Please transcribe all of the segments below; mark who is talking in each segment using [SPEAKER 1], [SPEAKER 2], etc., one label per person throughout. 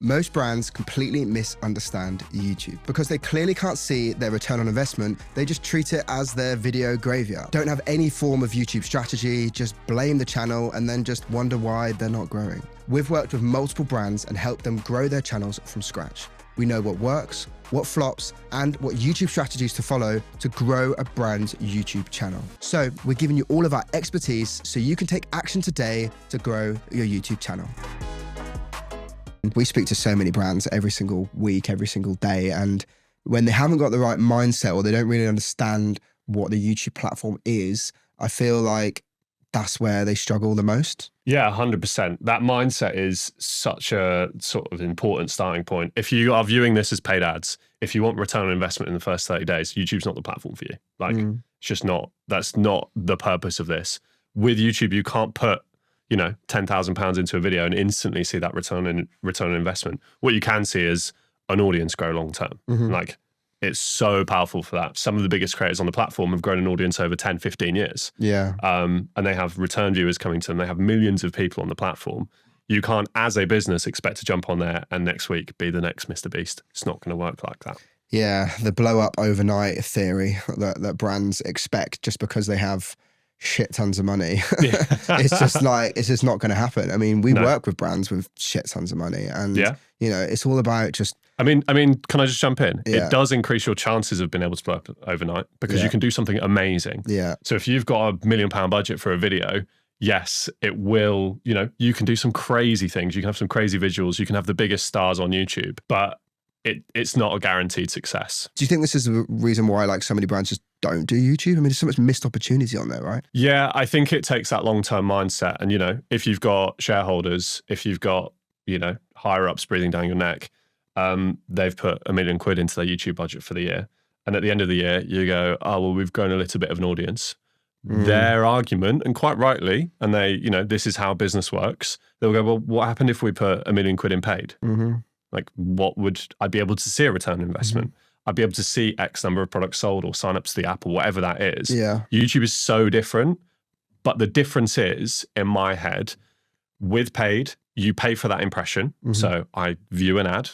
[SPEAKER 1] Most brands completely misunderstand YouTube because they clearly can't see their return on investment. They just treat it as their video graveyard. Don't have any form of YouTube strategy, just blame the channel and then just wonder why they're not growing. We've worked with multiple brands and helped them grow their channels from scratch. We know what works, what flops, and what YouTube strategies to follow to grow a brand's YouTube channel. So we're giving you all of our expertise so you can take action today to grow your YouTube channel. We speak to so many brands every single week, every single day, and when they haven't got the right mindset or they don't really understand what the YouTube platform is, I feel like that's where they struggle the most.
[SPEAKER 2] Yeah, 100%. That mindset is such a sort of important starting point. If you are viewing this as paid ads, if you want return on investment in the first 30 days, YouTube's not the platform for you. Like, it's just not. That's not the purpose of this. With YouTube, you can't put £10,000 into a video and instantly see that return on investment. What you can see is an audience grow long term. Like, it's so powerful for that. Some of the biggest creators on the platform have grown an audience over 10, 15 years.
[SPEAKER 1] Yeah.
[SPEAKER 2] And they have return viewers coming to them. They have millions of people on the platform. You can't, as a business, expect to jump on there and next week be the next Mr. Beast. It's not going to work like that.
[SPEAKER 1] Yeah, the blow up overnight theory that brands expect just because they have shit tons of money. It's just not going to happen. I mean, we work with brands with shit tons of money, and it's all about just.
[SPEAKER 2] I mean, can I just jump in?
[SPEAKER 1] Yeah.
[SPEAKER 2] It does increase your chances of being able to blow up overnight because you can do something amazing.
[SPEAKER 1] Yeah.
[SPEAKER 2] So if you've got £1 million budget for a video, yes, it will. You can do some crazy things. You can have some crazy visuals. You can have the biggest stars on YouTube, but it's not a guaranteed success.
[SPEAKER 1] Do you think this is the reason why so many brands just don't do YouTube? I mean, there's so much missed opportunity on there, right?
[SPEAKER 2] Yeah, I think it takes that long-term mindset. And, if you've got shareholders, if you've got, higher ups breathing down your neck, they've put £1 million into their YouTube budget for the year. And at the end of the year, you go, oh, well, we've grown a little bit of an audience. Their argument, and quite rightly, and they, this is how business works. They'll go, well, what happened if we put £1 million in paid? Like, what would I be able to see a return on investment? I'd be able to see X number of products sold or sign up to the app or whatever that is.
[SPEAKER 1] Yeah.
[SPEAKER 2] YouTube is so different. But the difference is, in my head, with paid, you pay for that impression. So I view an ad,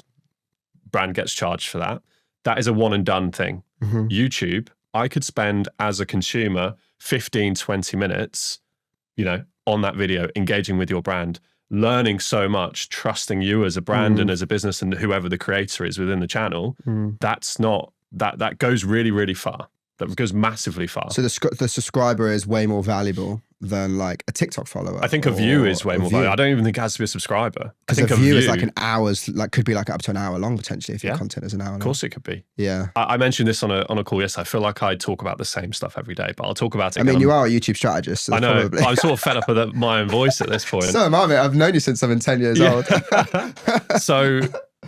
[SPEAKER 2] brand gets charged for that. That is a one and done thing. YouTube, I could spend as a consumer 15, 20 minutes, on that video, engaging with your brand, learning so much, trusting you as a brand and as a business and whoever the creator is within the channel. That's not, that goes really, really far. That goes massively far.
[SPEAKER 1] So the subscriber is way more valuable than a TikTok follower.
[SPEAKER 2] I think a view is way more valuable. I don't even think it has to be a subscriber. I think
[SPEAKER 1] a view is an hour's, could be up to an hour long potentially if your content is an hour long.
[SPEAKER 2] Of course it could be.
[SPEAKER 1] Yeah.
[SPEAKER 2] I mentioned this on a call yesterday. I feel like I talk about the same stuff every day, but I'll talk about it.
[SPEAKER 1] I mean, you are a YouTube strategist. So
[SPEAKER 2] I know.
[SPEAKER 1] Probably.
[SPEAKER 2] I'm sort of fed up with my own voice at this point.
[SPEAKER 1] So am I, mate. I've known you since I've been 10 years old.
[SPEAKER 2] So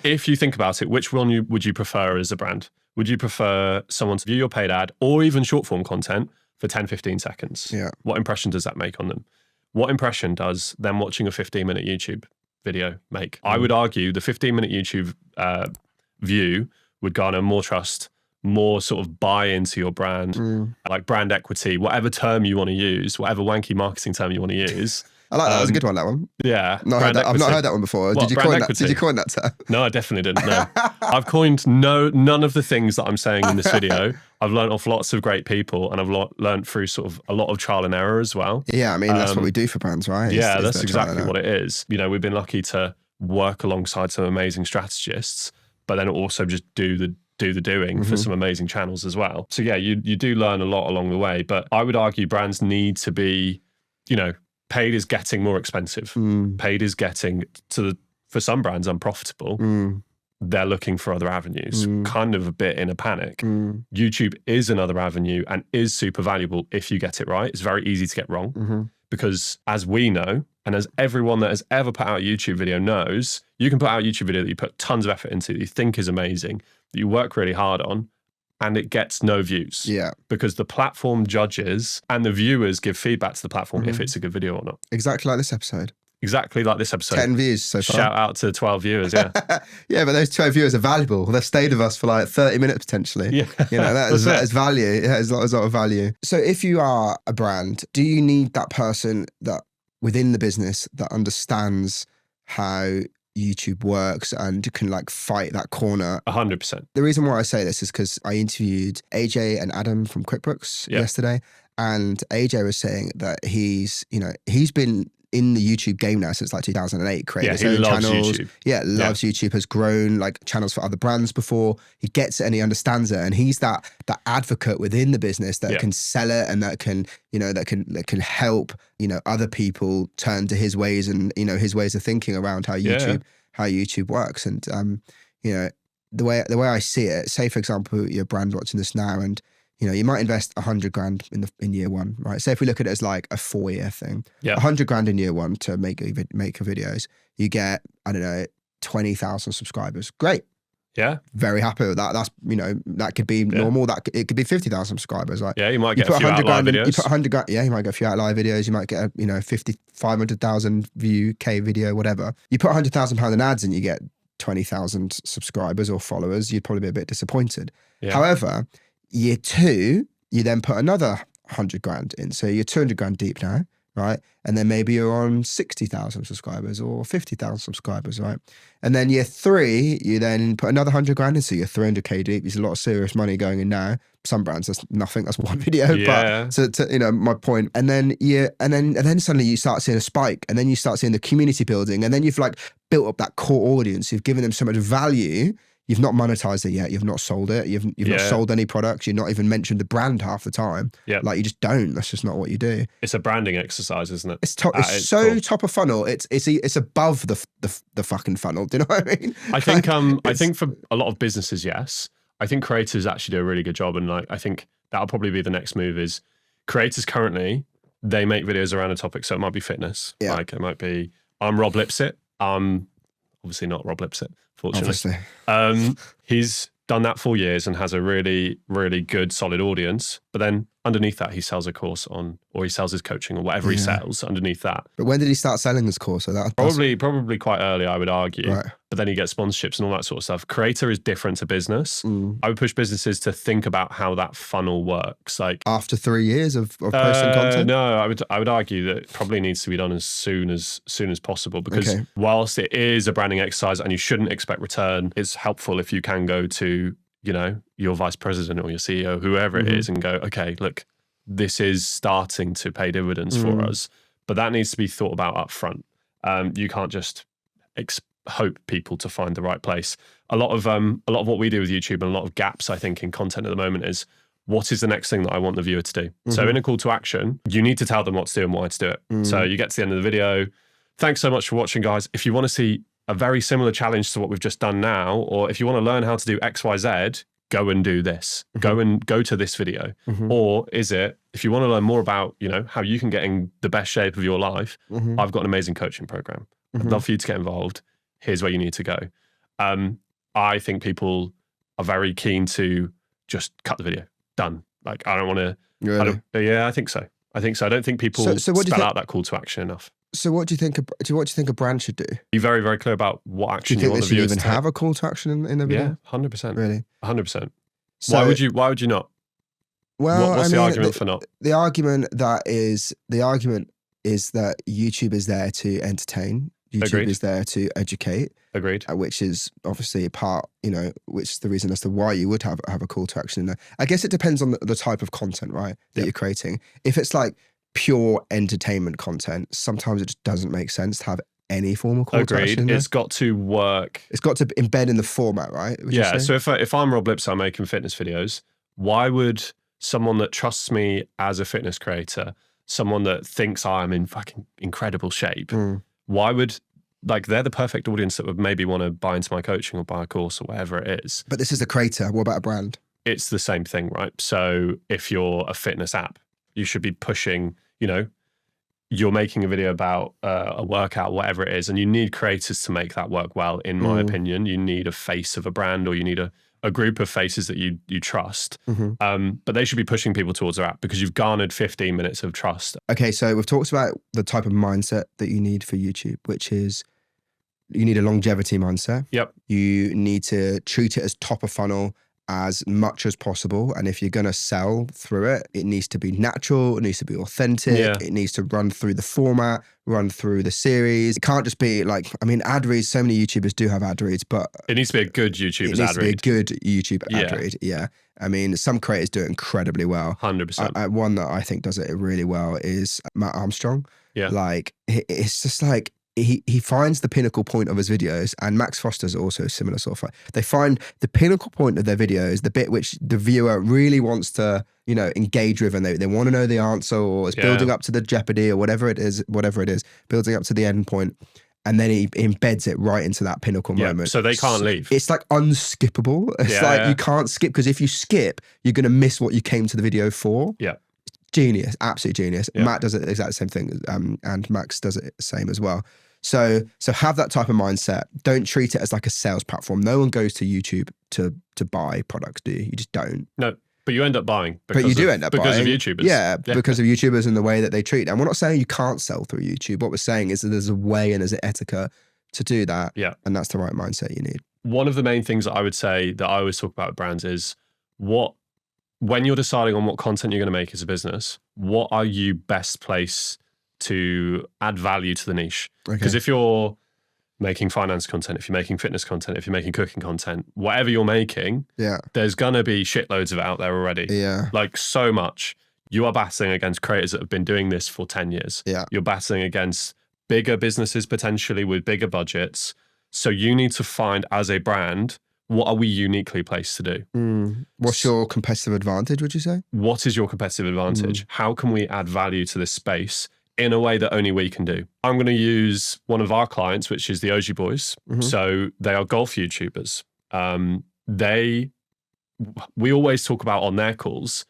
[SPEAKER 2] if you think about it, which one would you prefer as a brand? Would you prefer someone to view your paid ad or even short form content for 10, 15 seconds?
[SPEAKER 1] Yeah.
[SPEAKER 2] What impression does that make on them? What impression does them watching a 15-minute YouTube video make? I would argue the 15-minute YouTube view would garner more trust, more sort of buy into your brand, like brand equity, whatever term you want to use, whatever wanky marketing term you want to
[SPEAKER 1] I
[SPEAKER 2] use.
[SPEAKER 1] like that. That was a good one, that one.
[SPEAKER 2] Yeah.
[SPEAKER 1] I've not heard that one before. Did you coin that term?
[SPEAKER 2] No, I definitely didn't. No. I've coined none of the things that I'm saying in this video. I've learned off lots of great people, and I've learned through sort of a lot of trial and error as well.
[SPEAKER 1] Yeah, I mean, that's what we do for brands, right?
[SPEAKER 2] Yeah, that's exactly what it is. We've been lucky to work alongside some amazing strategists, but then also just do the doing for some amazing channels as well. So yeah, you do learn a lot along the way, but I would argue brands need to be, paid is getting more expensive. Paid is getting for some brands unprofitable. They're looking for other avenues, kind of a bit in a panic. YouTube is another avenue and is super valuable if you get it right. It's very easy to get wrong because as we know, and as everyone that has ever put out a YouTube video knows, you can put out a YouTube video that you put tons of effort into, that you think is amazing, that you work really hard on, and it gets no views.
[SPEAKER 1] Yeah.
[SPEAKER 2] Because the platform judges and the viewers give feedback to the platform if it's a good video or not.
[SPEAKER 1] Exactly like this episode.
[SPEAKER 2] Exactly like this episode.
[SPEAKER 1] 10 views so far.
[SPEAKER 2] Shout out to 12 viewers, yeah.
[SPEAKER 1] Yeah, but those 12 viewers are valuable. They've stayed with us for 30 minutes potentially.
[SPEAKER 2] Yeah.
[SPEAKER 1] That is value. It has a lot of value. So if you are a brand, do you need that person that within the business that understands how YouTube works and can like fight that corner.
[SPEAKER 2] 100%.
[SPEAKER 1] The reason why I say this is because I interviewed AJ and Adam from QuickBooks yesterday, and AJ was saying that he's been in the YouTube game now since like 2008, creating his own channels.
[SPEAKER 2] YouTube.
[SPEAKER 1] Loves YouTube, has grown like channels for other brands before. He gets it and he understands it, and he's that advocate within the business that can sell it and that can help other people turn to his ways and his ways of thinking around how YouTube works. And the way I see it, say for example you're a brand watching this now, and you might invest 100 grand in year one, right? Say if we look at it as like a 4-year thing, 100 grand in year one to make your videos, you get, I don't know, 20,000 subscribers. Great.
[SPEAKER 2] Yeah.
[SPEAKER 1] Very happy with that. That's, that could be normal. It could be 50,000 subscribers. Right?
[SPEAKER 2] Yeah. You might get a few outlier videos.
[SPEAKER 1] You put 100 grand. Yeah. You might get a few outlier videos. You might get a, 500,000 view K video, whatever. You put £100,000 in ads and you get 20,000 subscribers or followers. You'd probably be a bit disappointed. Yeah. However, year 2, you then put another 100 grand in. So you're 200 grand deep now, right? And then maybe you're on 60,000 subscribers or 50,000 subscribers, right? And then year 3, you then put another 100 grand in. So you're 300K deep. There's a lot of serious money going in now. Some brands, that's nothing. That's one video.
[SPEAKER 2] Yeah.
[SPEAKER 1] But to my point. And then suddenly you start seeing a spike, and then you start seeing the community building, and then you've like built up that core audience. You've given them so much value. You've not monetized it yet. You've not sold it. You've not sold any products. You've not even mentioned the brand half the time. Yeah. Like you just don't. That's just not what you do.
[SPEAKER 2] It's a branding exercise, isn't it?
[SPEAKER 1] It's so cool. Top of funnel. It's above the fucking funnel. Do you know what I mean?
[SPEAKER 2] I think for a lot of businesses, yes. I think creators actually do a really good job, and like I think that'll probably be the next move. Is creators currently, they make videos around a topic. So it might be fitness. Yeah. Like it might be I'm Rob Lipsett. Obviously not Rob Lipsett, fortunately. He's done that for years and has a really, really good, solid audience. But then underneath that, he sells a course or he sells his coaching or whatever he sells underneath that.
[SPEAKER 1] But when did he start selling his course? So
[SPEAKER 2] probably quite early, I would argue.
[SPEAKER 1] Right.
[SPEAKER 2] But then he gets sponsorships and all that sort of stuff. Creator is different to business. I would push businesses to think about how that funnel works. Like
[SPEAKER 1] after 3 years of posting content?
[SPEAKER 2] No, I would argue that it probably needs to be done as soon as possible, because whilst it is a branding exercise and you shouldn't expect return, it's helpful if you can go to, your vice president or your CEO, whoever it is, and go, okay, look, this is starting to pay dividends for us. But that needs to be thought about up front. You can't just hope people to find the right place. A lot of what we do with YouTube and a lot of gaps, I think, in content at the moment is, what is the next thing that I want the viewer to do? So in a call to action, you need to tell them what to do and why to do it. So you get to the end of the video. Thanks so much for watching, guys. If you want to see a very similar challenge to what we've just done now, or if you want to learn how to do X, Y, Z, go and do this. Go to this video. Or is it, if you want to learn more about, how you can get in the best shape of your life, I've got an amazing coaching program. I'd love for you to get involved. Here's where you need to go. I think people are very keen to just cut the video. Done. Like, I don't want to.
[SPEAKER 1] Really?
[SPEAKER 2] I think so. I don't think people spell out that call to action enough.
[SPEAKER 1] So what do you think? What do you think a brand should do?
[SPEAKER 2] Be very, very clear about what action you want the viewers to take.
[SPEAKER 1] Do you think they should even have a call to action in the video?
[SPEAKER 2] Yeah, 100%.
[SPEAKER 1] Really?
[SPEAKER 2] 100%.
[SPEAKER 1] So,
[SPEAKER 2] why would you not?
[SPEAKER 1] Well,
[SPEAKER 2] what's the argument for not?
[SPEAKER 1] The argument is that YouTube is there to entertain. YouTube
[SPEAKER 2] Agreed.
[SPEAKER 1] Is there to educate.
[SPEAKER 2] Agreed.
[SPEAKER 1] Which is obviously a part, which is the reason as to why you would have a call to action in there. I guess it depends on the type of content, right, that you're creating. If it's like pure entertainment content, sometimes it just doesn't make sense to have any form of call to action in there.
[SPEAKER 2] It's got to work.
[SPEAKER 1] It's got to embed in the format, right?
[SPEAKER 2] Yeah. So if I'm Rob Lipsett, I'm making fitness videos, why would someone that trusts me as a fitness creator, someone that thinks I'm in fucking incredible shape, why would, they're the perfect audience that would maybe want to buy into my coaching or buy a course or whatever it is.
[SPEAKER 1] But this is the creator. What about a brand?
[SPEAKER 2] It's the same thing, right? So if you're a fitness app, you should be pushing, you're making a video about a workout, whatever it is, and you need creators to make that work well, in my opinion. You need a face of a brand, or you need a group of faces that you trust. But they should be pushing people towards their app because you've garnered 15 minutes of trust.
[SPEAKER 1] Okay, so we've talked about the type of mindset that you need for YouTube, which is you need a longevity mindset.
[SPEAKER 2] Yep.
[SPEAKER 1] You need to treat it as top of funnel as much as possible. And if you're going to sell through it, it needs to be natural. It needs to be authentic.
[SPEAKER 2] Yeah.
[SPEAKER 1] It needs to run through the format, run through the series. It can't just be like, I mean, ad reads, so many YouTubers do have ad reads, but
[SPEAKER 2] it needs to be a good YouTuber's ad read.
[SPEAKER 1] It needs to be a good YouTube ad read. Yeah. I mean, some creators do it incredibly well.
[SPEAKER 2] 100%.
[SPEAKER 1] One that I think does it really well is Matt Armstrong.
[SPEAKER 2] Yeah.
[SPEAKER 1] Like, it's just like, he finds the pinnacle point of his videos, and Max Foster's also a similar sort of. They find the pinnacle point of their videos, the bit which the viewer really wants to, you know, engage with, and they want to know the answer, or it's building up to the Jeopardy or whatever it is, building up to the end point, and then he embeds it right into that pinnacle moment.
[SPEAKER 2] So they can't leave.
[SPEAKER 1] It's like unskippable. It's like you can't skip, because if you skip, you're going to miss what you came to the video for.
[SPEAKER 2] Yeah.
[SPEAKER 1] Genius, absolute genius.
[SPEAKER 2] Yeah.
[SPEAKER 1] Matt does it the exact same thing, and Max does it the same as well. So have that type of mindset. Don't treat it as like a sales platform. No one goes to YouTube to buy products, do you? You just don't.
[SPEAKER 2] No, but you end up buying.
[SPEAKER 1] But you do end up buying.
[SPEAKER 2] Because of YouTubers.
[SPEAKER 1] Yeah, because of YouTubers and the way that they treat. And we're not saying you can't sell through YouTube. What we're saying is that there's a way and there's an etiquette to do that.
[SPEAKER 2] Yeah.
[SPEAKER 1] And that's the right mindset you need.
[SPEAKER 2] One of the main things that I would say that I always talk about with brands is when you're deciding on what content you're going to make as a business, what are you best placed to add value to the niche? Because if you're making finance content, if you're making fitness content, if you're making cooking content, whatever you're making, there's gonna be shitloads of it out there already.
[SPEAKER 1] Yeah.
[SPEAKER 2] Like so much. You are battling against creators that have been doing this for 10 years.
[SPEAKER 1] Yeah.
[SPEAKER 2] You're battling against bigger businesses potentially with bigger budgets. So you need to find, as a brand, what are we uniquely placed to do?
[SPEAKER 1] What's your competitive advantage, would you say?
[SPEAKER 2] What is your competitive advantage? How can we add value to this space in a way that only we can do? I'm going to use one of our clients, which is the OG Boys. So they are golf YouTubers. We always talk about on their calls,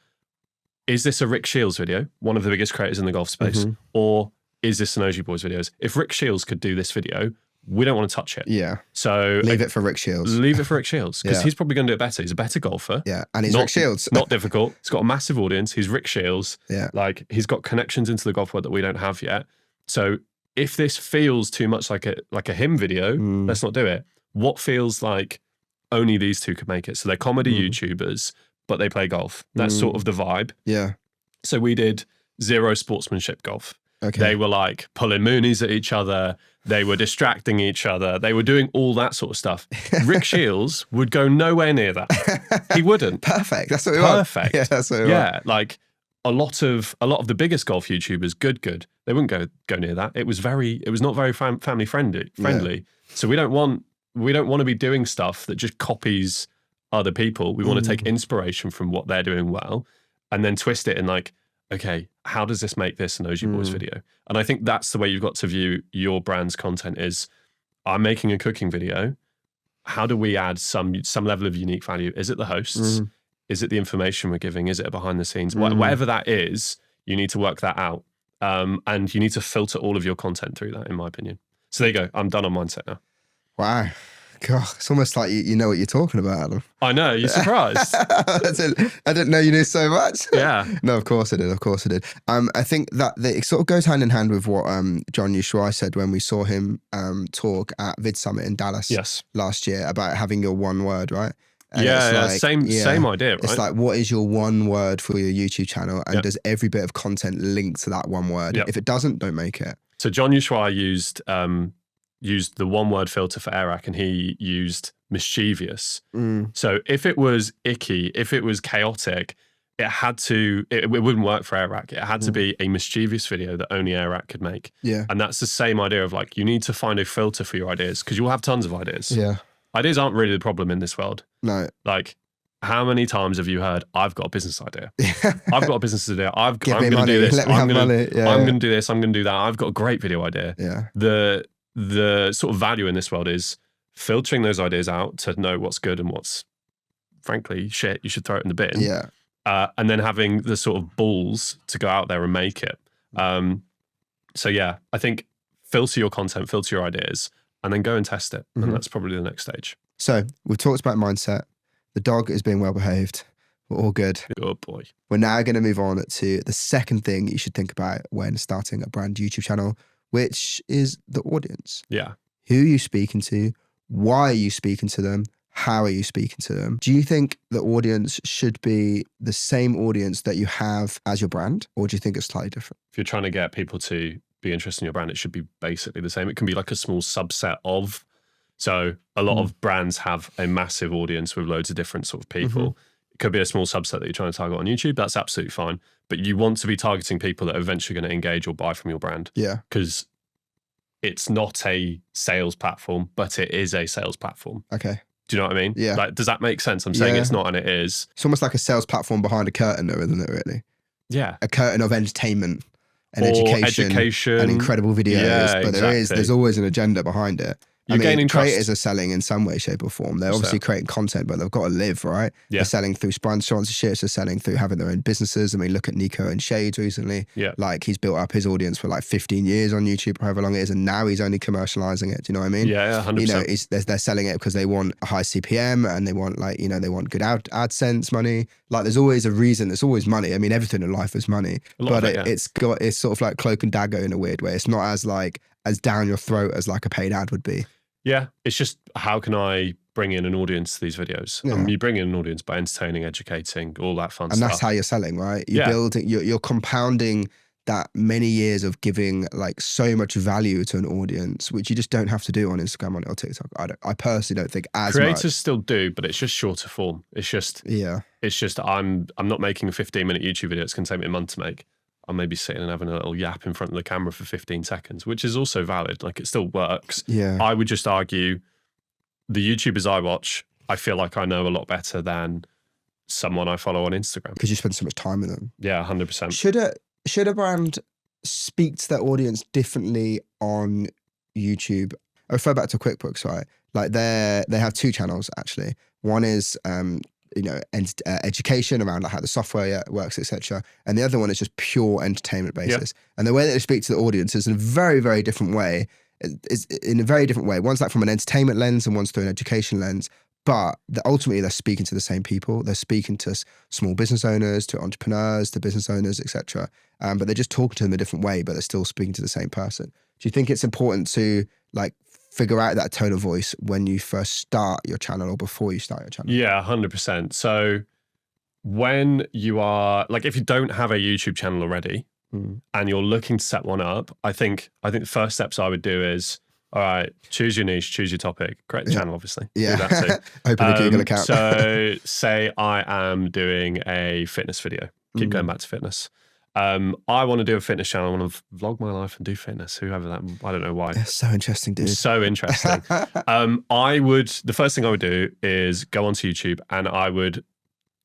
[SPEAKER 2] is this a Rick Shields video, one of the biggest creators in the golf space, or is this an OG Boys videos? If Rick Shields could do this video, we don't want to touch it.
[SPEAKER 1] Yeah.
[SPEAKER 2] So
[SPEAKER 1] leave it for Rick Shields.
[SPEAKER 2] Leave it for Rick Shields, because he's probably going to do it better. He's a better golfer.
[SPEAKER 1] Yeah. And he's Rick Shields.
[SPEAKER 2] Not difficult. He's got a massive audience. He's Rick Shields.
[SPEAKER 1] Yeah.
[SPEAKER 2] Like, he's got connections into the golf world that we don't have yet. So if this feels too much like a him video, let's not do it. What feels like only these two could make it? So they're comedy YouTubers, but they play golf. That's sort of the vibe.
[SPEAKER 1] Yeah.
[SPEAKER 2] So we did zero sportsmanship golf.
[SPEAKER 1] Okay.
[SPEAKER 2] They were like pulling moonies at each other. They were distracting each other. They were doing all that sort of stuff. Rick Shields would go nowhere near that. He wouldn't.
[SPEAKER 1] Perfect. That's what we want.
[SPEAKER 2] Perfect.
[SPEAKER 1] Yeah, that's what we want.
[SPEAKER 2] Like a lot of the biggest golf YouTubers, good. They wouldn't go near that. It was not very family friendly. Yeah. So we don't want to be doing stuff that just copies other people. We want to take inspiration from what they're doing well, and then twist it in like, okay, how does this make this an OG Boys video? And I think that's the way you've got to view your brand's content is, I'm making a cooking video. How do we add some level of unique value? Is it the hosts? Is it the information we're giving? Is it a behind the scenes? Whatever that is, you need to work that out. And you need to filter all of your content through that, in my opinion. So there you go. I'm done on mindset now.
[SPEAKER 1] Wow. God, it's almost like you know what you're talking about, Adam.
[SPEAKER 2] I know, you're surprised.
[SPEAKER 1] I didn't know you knew so much.
[SPEAKER 2] Yeah.
[SPEAKER 1] No, of course I did. I think that it sort of goes hand in hand with what John Ushuai said when we saw him talk at Vid Summit in Dallas last year about having your one word, right? And
[SPEAKER 2] same idea, right?
[SPEAKER 1] It's like, what is your one word for your YouTube channel? And does every bit of content link to that one word? If it doesn't, don't make it.
[SPEAKER 2] So John Ushuai used the one word filter for Arak, and he used mischievous. So if it was icky, if it was chaotic, it wouldn't work for Arak. It had to be a mischievous video that only Arak could make.
[SPEAKER 1] Yeah.
[SPEAKER 2] And that's the same idea of like, you need to find a filter for your ideas, because you'll have tons of ideas.
[SPEAKER 1] Yeah.
[SPEAKER 2] Ideas aren't really the problem in this world.
[SPEAKER 1] No.
[SPEAKER 2] Like, how many times have you heard, I've got a business idea. I've got a business idea. I'm going to do this. I'm going to do this. I'm going to do that. I've got a great video idea.
[SPEAKER 1] Yeah.
[SPEAKER 2] The sort of value in this world is filtering those ideas out to know what's good and what's, frankly, shit. You should throw it in the bin.
[SPEAKER 1] Yeah.
[SPEAKER 2] And then having the sort of balls to go out there and make it. So yeah, I think filter your content, filter your ideas, and then go and test it. And that's probably the next stage.
[SPEAKER 1] So we've talked about mindset. The dog is being well behaved. We're all good.
[SPEAKER 2] Good boy.
[SPEAKER 1] We're now going to move on to the second thing you should think about when starting a brand YouTube channel, which is the audience.
[SPEAKER 2] Yeah.
[SPEAKER 1] Who are you speaking to? Why are you speaking to them? how are you speaking to them? Do you think the audience should be the same audience that you have as your brand, or do you think it's slightly different?
[SPEAKER 2] If you're trying to get people to be interested in your brand, it should be basically the same. It can be like a small subset of. So a lot of brands have a massive audience with loads of different sort of people. It could be a small subset that you're trying to target on YouTube. That's absolutely fine. But you want to be targeting people that are eventually going to engage or buy from your brand.
[SPEAKER 1] Yeah.
[SPEAKER 2] Because it's not a sales platform, but it is a sales platform.
[SPEAKER 1] Okay.
[SPEAKER 2] Do you know what I mean?
[SPEAKER 1] Yeah.
[SPEAKER 2] Like, does that make sense? I'm saying it's not and it is.
[SPEAKER 1] It's almost like a sales platform behind a curtain, though, isn't it, really?
[SPEAKER 2] Yeah.
[SPEAKER 1] A curtain of entertainment and
[SPEAKER 2] Or
[SPEAKER 1] education and incredible videos.
[SPEAKER 2] Yeah,
[SPEAKER 1] but there's always an agenda behind it.
[SPEAKER 2] You're gaining
[SPEAKER 1] creators
[SPEAKER 2] trust.
[SPEAKER 1] are selling in some way, shape, or form. They're obviously creating content, but they've got to live, right?
[SPEAKER 2] Yeah.
[SPEAKER 1] They're selling through sponsorships, they're selling through having their own businesses. I mean, look at Nico and Shades recently.
[SPEAKER 2] Yeah.
[SPEAKER 1] Like, he's built up his audience for like 15 years on YouTube, however long it is, and now he's only commercializing it. Do you know what I mean?
[SPEAKER 2] Yeah, 100%.
[SPEAKER 1] You know, they're selling it because they want a high CPM and they want, like, you know, they want good AdSense money. Like, there's always a reason. There's always money. I mean, everything in life is money. But it's sort of like cloak and dagger in a weird way. It's not as down your throat as like a paid ad would be.
[SPEAKER 2] Yeah, it's just how can I bring in an audience to these videos?
[SPEAKER 1] Yeah.
[SPEAKER 2] You bring in an audience by entertaining, educating, all that fun stuff.
[SPEAKER 1] And that's how you're selling, right? You're compounding that many years of giving like so much value to an audience, which you just don't have to do on Instagram or TikTok. I personally don't think as
[SPEAKER 2] Creators
[SPEAKER 1] much.
[SPEAKER 2] still do, but it's just shorter form. It's just I'm not making a 15-minute YouTube video. It's going to take me a month to make. I'm maybe sitting and having a little yap in front of the camera for 15 seconds, which is also valid. Like, it still works.
[SPEAKER 1] Yeah.
[SPEAKER 2] I would just argue the YouTubers I watch, I feel like I know a lot better than someone I follow on Instagram.
[SPEAKER 1] Because you spend so much time with them.
[SPEAKER 2] Yeah, 100%.
[SPEAKER 1] Should a brand speak to their audience differently on YouTube? I refer back to QuickBooks, right? Like, they have two channels, actually. One is education around like how the software works, etc. And the other one is just pure entertainment basis. Yeah. And the way that they speak to the audience is in a very, very different way. One's like from an entertainment lens and one's through an education lens. But ultimately, they're speaking to the same people. They're speaking to small business owners, to entrepreneurs, to business owners, etc. But they're just talking to them a different way, but they're still speaking to the same person. Do you think it's important to like figure out that tone of voice when you first start your channel or before you start your channel?
[SPEAKER 2] Yeah, 100%. So when you are like, if you don't have a YouTube channel already and you're looking to set one up, I think the first steps I would do is, all right, choose your niche, choose your topic, create the channel, obviously.
[SPEAKER 1] Yeah.
[SPEAKER 2] Do that too.
[SPEAKER 1] Open a Google account.
[SPEAKER 2] So say I am doing a fitness video. Keep going back to fitness. I want to do a fitness channel. I want to vlog my life and do fitness. Whoever that, I don't know why.
[SPEAKER 1] It's so interesting, dude.
[SPEAKER 2] So interesting. The first thing I would do is go onto YouTube and I would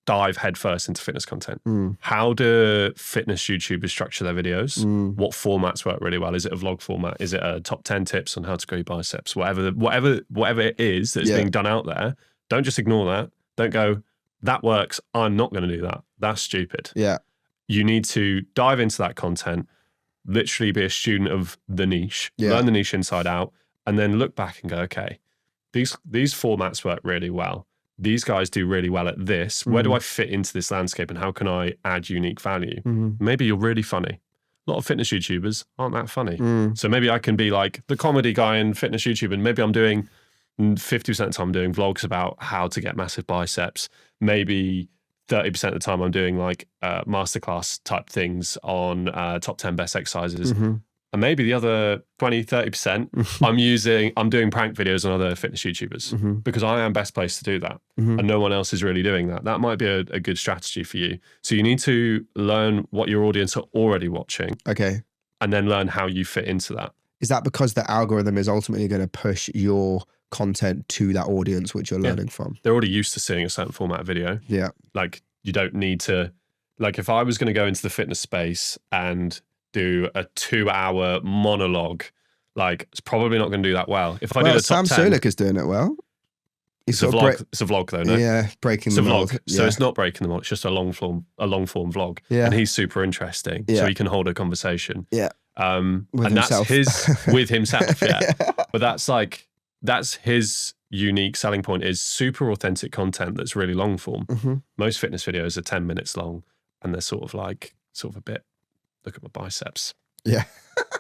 [SPEAKER 2] dive headfirst into fitness content. How do fitness YouTubers structure their videos? What formats work really well? Is it a vlog format? Is it a top 10 tips on how to grow your biceps? Whatever it is that's being done out there, don't just ignore that. Don't go, that works. I'm not going to do that. That's stupid.
[SPEAKER 1] Yeah.
[SPEAKER 2] You need to dive into that content, literally be a student of the niche, learn the niche inside out, and then look back and go, okay, these formats work really well. These guys do really well at this. Where do I fit into this landscape and how can I add unique value? Maybe you're really funny. A lot of fitness YouTubers aren't that funny. So maybe I can be like the comedy guy in fitness YouTube, and maybe I'm doing 50% of the time I'm doing vlogs about how to get massive biceps. Maybe 30% of the time I'm doing like masterclass type things on top 10 best exercises. And maybe the other 20, 30%, I'm doing prank videos on other fitness YouTubers because I am best placed to do that. And no one else is really doing that. That might be a good strategy for you. So you need to learn what your audience are already watching.
[SPEAKER 1] Okay.
[SPEAKER 2] And then learn how you fit into that.
[SPEAKER 1] Is that because the algorithm is ultimately going to push your content to that audience which you're learning from?
[SPEAKER 2] They're already used to seeing a certain format of video.
[SPEAKER 1] Yeah.
[SPEAKER 2] Like, you don't need to, like, if I was going to go into the fitness space and do a 2-hour monologue, like, it's probably not going to do that well. If I did a top
[SPEAKER 1] Sam
[SPEAKER 2] 10,
[SPEAKER 1] Sulek is doing it well.
[SPEAKER 2] It's a vlog though, no?
[SPEAKER 1] Yeah, breaking the mold.
[SPEAKER 2] So it's not breaking the mold. It's just a long form vlog.
[SPEAKER 1] Yeah.
[SPEAKER 2] And he's super interesting.
[SPEAKER 1] Yeah.
[SPEAKER 2] So he can hold a conversation.
[SPEAKER 1] Yeah.
[SPEAKER 2] With
[SPEAKER 1] himself.
[SPEAKER 2] That's his with himself. Yeah. But that's his unique selling point, is super authentic content that's really long form. Most fitness videos are 10 minutes long and they're sort of a bit, look at my biceps.
[SPEAKER 1] Yeah.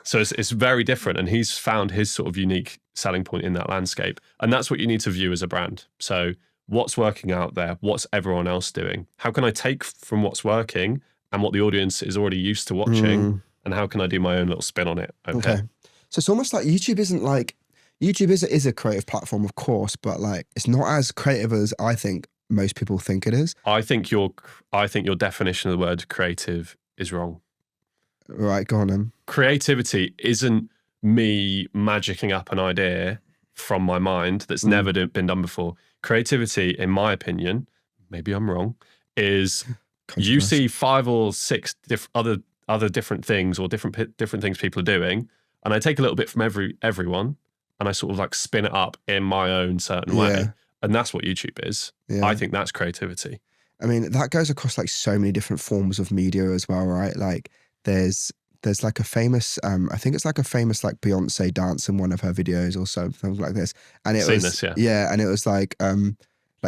[SPEAKER 2] So it's very different, and he's found his sort of unique selling point in that landscape. And that's what you need to view as a brand. So what's working out there? What's everyone else doing? How can I take from what's working and what the audience is already used to watching, and how can I do my own little spin on it over here?
[SPEAKER 1] So it's almost like YouTube is a creative platform, of course, but like it's not as creative as I think most people think it is.
[SPEAKER 2] I think your definition of the word creative is wrong.
[SPEAKER 1] Right, go on then.
[SPEAKER 2] Creativity isn't me magicking up an idea from my mind that's never been done before. Creativity, in my opinion, maybe I'm wrong, is you see 5 or 6 other different things or different things people are doing, and I take a little bit from everyone, and I sort of like spin it up in my own certain way, and that's what YouTube is. I think that's creativity.
[SPEAKER 1] I mean, that goes across like so many different forms of media as well, right? Like there's like a famous, I think it's like a famous like Beyonce dance in one of her videos or something like this. And it was, and it was like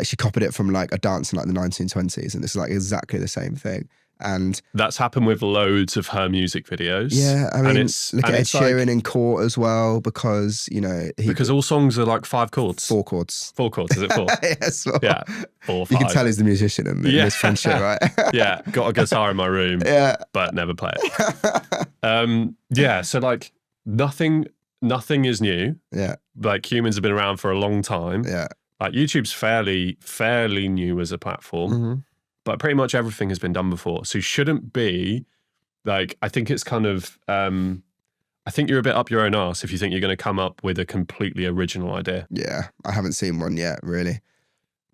[SPEAKER 1] she copied it from like a dance in like the 1920s, and it's like exactly the same thing. And
[SPEAKER 2] that's happened with loads of her music videos.
[SPEAKER 1] Yeah, I mean, look at Ed Sheeran in Court as well, because, you know...
[SPEAKER 2] Because all songs are like 5 chords.
[SPEAKER 1] 4 chords.
[SPEAKER 2] 4 chords, is it 4?
[SPEAKER 1] Yes. Well,
[SPEAKER 2] yeah, 4 or 5.
[SPEAKER 1] You can tell he's the musician in this friendship, right?
[SPEAKER 2] Yeah, got a guitar in my room, but never play it. So like nothing is new.
[SPEAKER 1] Yeah.
[SPEAKER 2] Like humans have been around for a long time.
[SPEAKER 1] Yeah.
[SPEAKER 2] Like YouTube's fairly new as a platform. But pretty much everything has been done before. So you shouldn't be like, I think it's kind of, I think you're a bit up your own arse if you think you're going to come up with a completely original idea.
[SPEAKER 1] Yeah, I haven't seen one yet, really.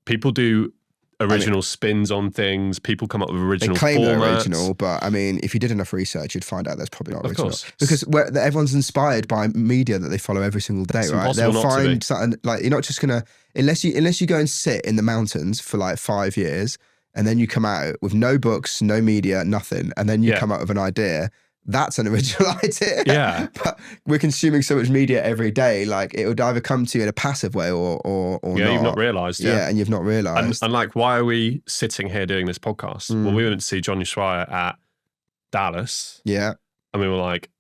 [SPEAKER 2] People do original spins on things. People come up with original formats. They claim they're original,
[SPEAKER 1] but I mean, if you did enough research, you'd find out that's probably not original.
[SPEAKER 2] Of course.
[SPEAKER 1] Because everyone's inspired by media that they follow every single day,
[SPEAKER 2] it's
[SPEAKER 1] right? They'll find something, like, you're not just going to, unless you go and sit in the mountains for like 5 years, and then you come out with no books, no media, nothing, and then you come up with an idea, that's an original idea.
[SPEAKER 2] Yeah.
[SPEAKER 1] But we're consuming so much media every day, like it would either come to you in a passive way or not.
[SPEAKER 2] You've not realised.
[SPEAKER 1] Yeah, and you've not realised.
[SPEAKER 2] And like, why are we sitting here doing this podcast? Well, we went to see Johnny Schreier at Dallas.
[SPEAKER 1] Yeah.
[SPEAKER 2] And we were like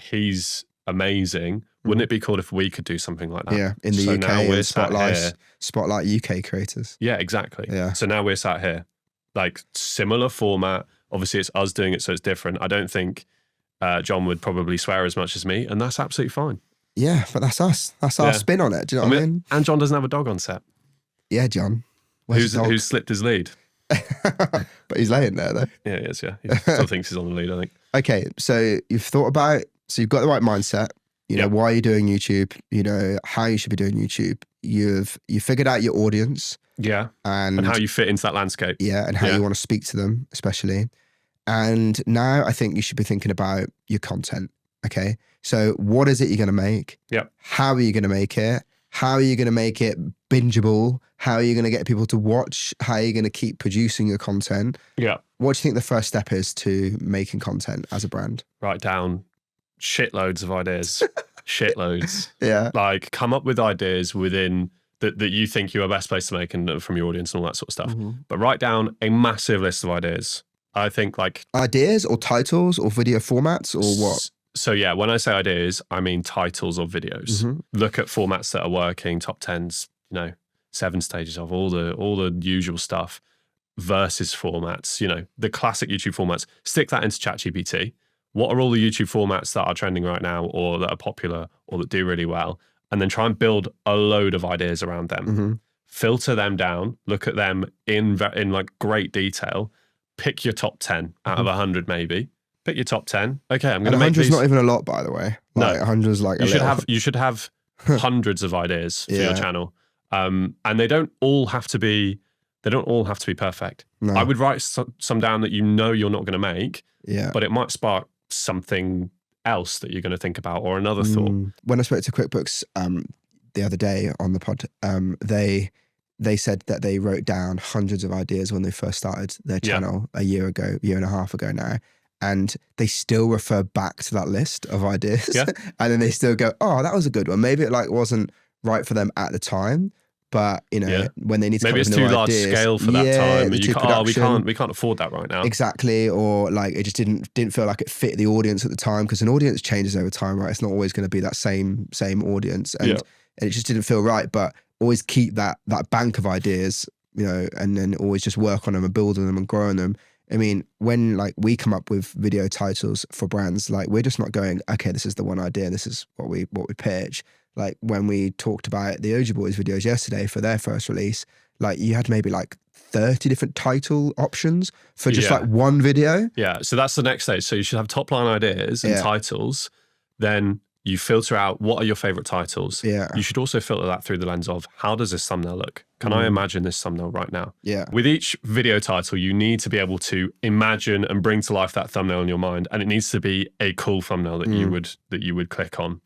[SPEAKER 2] he's amazing. Wouldn't it be cool if we could do something like that?
[SPEAKER 1] Yeah, in the UK, now we're spotlight UK creators.
[SPEAKER 2] Yeah, exactly.
[SPEAKER 1] Yeah.
[SPEAKER 2] So now we're sat here, like similar format. Obviously, it's us doing it, so it's different. I don't think John would probably swear as much as me, and that's absolutely fine.
[SPEAKER 1] Yeah, but that's us. That's our spin on it. Do you know what I mean?
[SPEAKER 2] And John doesn't have a dog on set.
[SPEAKER 1] Yeah, John.
[SPEAKER 2] Who's slipped his lead?
[SPEAKER 1] But he's laying there, though.
[SPEAKER 2] Yeah, he is, yeah. He still thinks he's on the lead, I think.
[SPEAKER 1] Okay, so you've thought about, so you've got the right mindset. You know, why you're doing YouTube, you know, how you should be doing YouTube. You figured out your audience.
[SPEAKER 2] Yeah. And how you fit into that landscape.
[SPEAKER 1] Yeah, and how you want to speak to them, especially. And now I think you should be thinking about your content, okay? So what is it you're going to make?
[SPEAKER 2] Yep.
[SPEAKER 1] How are you going to make it? How are you going to make it bingeable? How are you going to get people to watch? How are you going to keep producing your content?
[SPEAKER 2] Yeah.
[SPEAKER 1] What do you think the first step is to making content as a brand?
[SPEAKER 2] Write down shitloads of ideas. Shitloads.
[SPEAKER 1] Yeah.
[SPEAKER 2] Like, come up with ideas within that you think you're the best place to make and from your audience and all that sort of stuff. But write down a massive list of ideas. I think like...
[SPEAKER 1] Ideas or titles or video formats or what?
[SPEAKER 2] So yeah, when I say ideas, I mean titles of videos. Look at formats that are working, top 10s, you know, 7 stages of all the usual stuff versus formats, you know, the classic YouTube formats. Stick that into ChatGPT. What are all the YouTube formats that are trending right now or that are popular or that do really well? And then try and build a load of ideas around them. Filter them down, look at them in like great detail. Pick your top 10 out of 100 maybe. Pick your top 10. Okay, I'm going to make these.
[SPEAKER 1] 100's not even a lot, by the way. Like, no, 100's like
[SPEAKER 2] you should have hundreds of ideas for your channel. And they don't all have to be perfect. No. I would write some down that you know you're not going to make. Yeah. But it might spark something else that you're going to think about or another thought.
[SPEAKER 1] When I spoke to QuickBooks the other day on the pod, they said that they wrote down hundreds of ideas when they first started their channel a year and a half ago now. And they still refer back to that list of ideas. Yeah. And then they still go, oh, that was a good one. Maybe it like wasn't right for them at the time. But, you know, when they need to
[SPEAKER 2] maybe it's too large scale for that time. We can't afford that right now.
[SPEAKER 1] Exactly. Or like it just didn't feel like it fit the audience at the time, because an audience changes over time, right? It's not always going to be that same audience. And it just didn't feel right. But always keep that bank of ideas, you know, and then always just work on them and build on them and grow on them. I mean, when like we come up with video titles for brands, like we're just not going, okay, this is the one idea, this is what we pitch. Like when we talked about the OG Boys videos yesterday for their first release, like you had maybe like 30 different title options for just like one video.
[SPEAKER 2] Yeah, so that's the next stage. So you should have top line ideas and titles. Then you filter out what are your favorite titles.
[SPEAKER 1] Yeah.
[SPEAKER 2] You should also filter that through the lens of how does this thumbnail look? Can I imagine this thumbnail right now?
[SPEAKER 1] Yeah.
[SPEAKER 2] With each video title, you need to be able to imagine and bring to life that thumbnail in your mind, and it needs to be a cool thumbnail that you would click on.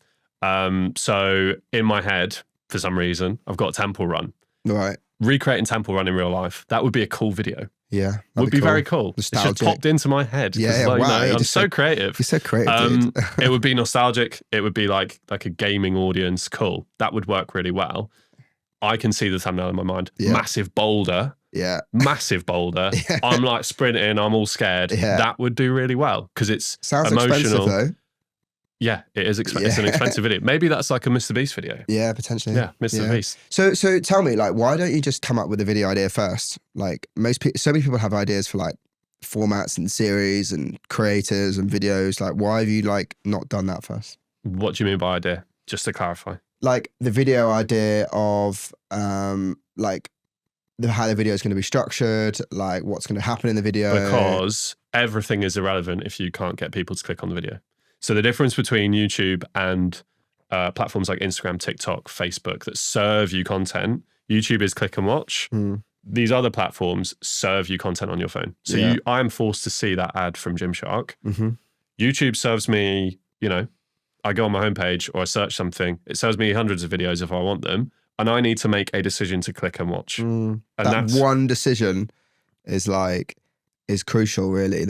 [SPEAKER 2] So in my head, for some reason, I've got Temple Run.
[SPEAKER 1] Right.
[SPEAKER 2] Recreating Temple Run in real life, that would be a cool video.
[SPEAKER 1] Yeah.
[SPEAKER 2] Would be very cool.
[SPEAKER 1] Nostalgic.
[SPEAKER 2] It's just popped into my head.
[SPEAKER 1] Yeah,
[SPEAKER 2] like,
[SPEAKER 1] wow.
[SPEAKER 2] I'm so creative.
[SPEAKER 1] You're so creative, dude.
[SPEAKER 2] It would be nostalgic. It would be like a gaming audience. Cool. That would work really well. I can see the thumbnail in my mind.
[SPEAKER 1] Yeah.
[SPEAKER 2] Massive boulder.
[SPEAKER 1] Yeah.
[SPEAKER 2] Massive boulder.
[SPEAKER 1] Yeah.
[SPEAKER 2] I'm like sprinting. I'm all scared.
[SPEAKER 1] Yeah.
[SPEAKER 2] That would do really well because it's
[SPEAKER 1] Sounds
[SPEAKER 2] emotional.
[SPEAKER 1] expensive though.
[SPEAKER 2] Yeah, it is. It's an expensive video. Maybe that's like a Mr. Beast video.
[SPEAKER 1] Yeah, potentially.
[SPEAKER 2] Yeah, Mr. Beast.
[SPEAKER 1] So tell me, like, why don't you just come up with a video idea first? Like so many people have ideas for like formats and series and creators and videos. Like, why have you like not done that first?
[SPEAKER 2] What do you mean by idea? Just to clarify.
[SPEAKER 1] Like the video idea of like how the video is going to be structured, like what's going to happen in the video.
[SPEAKER 2] Because everything is irrelevant if you can't get people to click on the video. So the difference between YouTube and platforms like Instagram, TikTok, Facebook that serve you content, YouTube is click and watch. These other platforms serve you content on your phone. So I am forced to see that ad from Gymshark. YouTube serves me, you know, I go on my homepage or I search something. It serves me hundreds of videos if I want them. And I need to make a decision to click and watch. And
[SPEAKER 1] that one decision is crucial, really.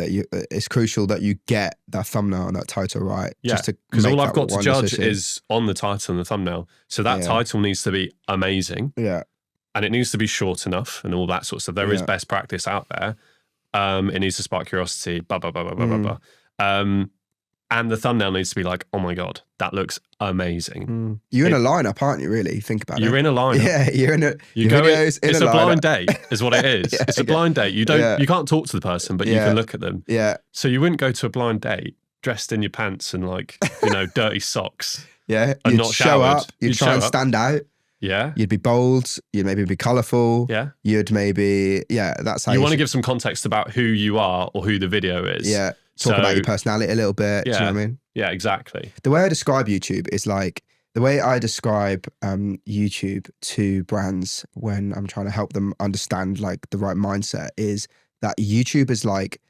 [SPEAKER 1] It's crucial that you get that thumbnail and that title right.
[SPEAKER 2] Yeah, because all I've got to judge is on the title and the thumbnail. So that title needs to be amazing.
[SPEAKER 1] Yeah.
[SPEAKER 2] And it needs to be short enough and all that sort of stuff. There is best practice out there. It needs to spark curiosity, blah, blah, blah, blah, blah, blah, blah. And the thumbnail needs to be like, oh my God, that looks amazing.
[SPEAKER 1] You're in a lineup, aren't you, really? Think about it.
[SPEAKER 2] You're in a lineup.
[SPEAKER 1] Yeah, you're in a
[SPEAKER 2] It's a blind date, is what it is.
[SPEAKER 1] Yeah,
[SPEAKER 2] it's a blind date. You can't talk to the person, but you can look at them.
[SPEAKER 1] Yeah.
[SPEAKER 2] So you wouldn't go to a blind date dressed in your pants and like, you know, dirty socks.
[SPEAKER 1] Yeah.
[SPEAKER 2] And
[SPEAKER 1] You'd
[SPEAKER 2] not
[SPEAKER 1] show
[SPEAKER 2] showered.
[SPEAKER 1] up. You'd try and stand out.
[SPEAKER 2] Yeah.
[SPEAKER 1] You'd be bold. You'd maybe be colourful.
[SPEAKER 2] Yeah.
[SPEAKER 1] You'd maybe, that's how
[SPEAKER 2] you want to give some context about who you are or who the video is.
[SPEAKER 1] Yeah. Talk about your personality a little bit.
[SPEAKER 2] Yeah.
[SPEAKER 1] Do you know what I mean?
[SPEAKER 2] Yeah, exactly.
[SPEAKER 1] The way I describe YouTube is like, the way I describe YouTube to brands when I'm trying to help them understand like the right mindset is that YouTube is like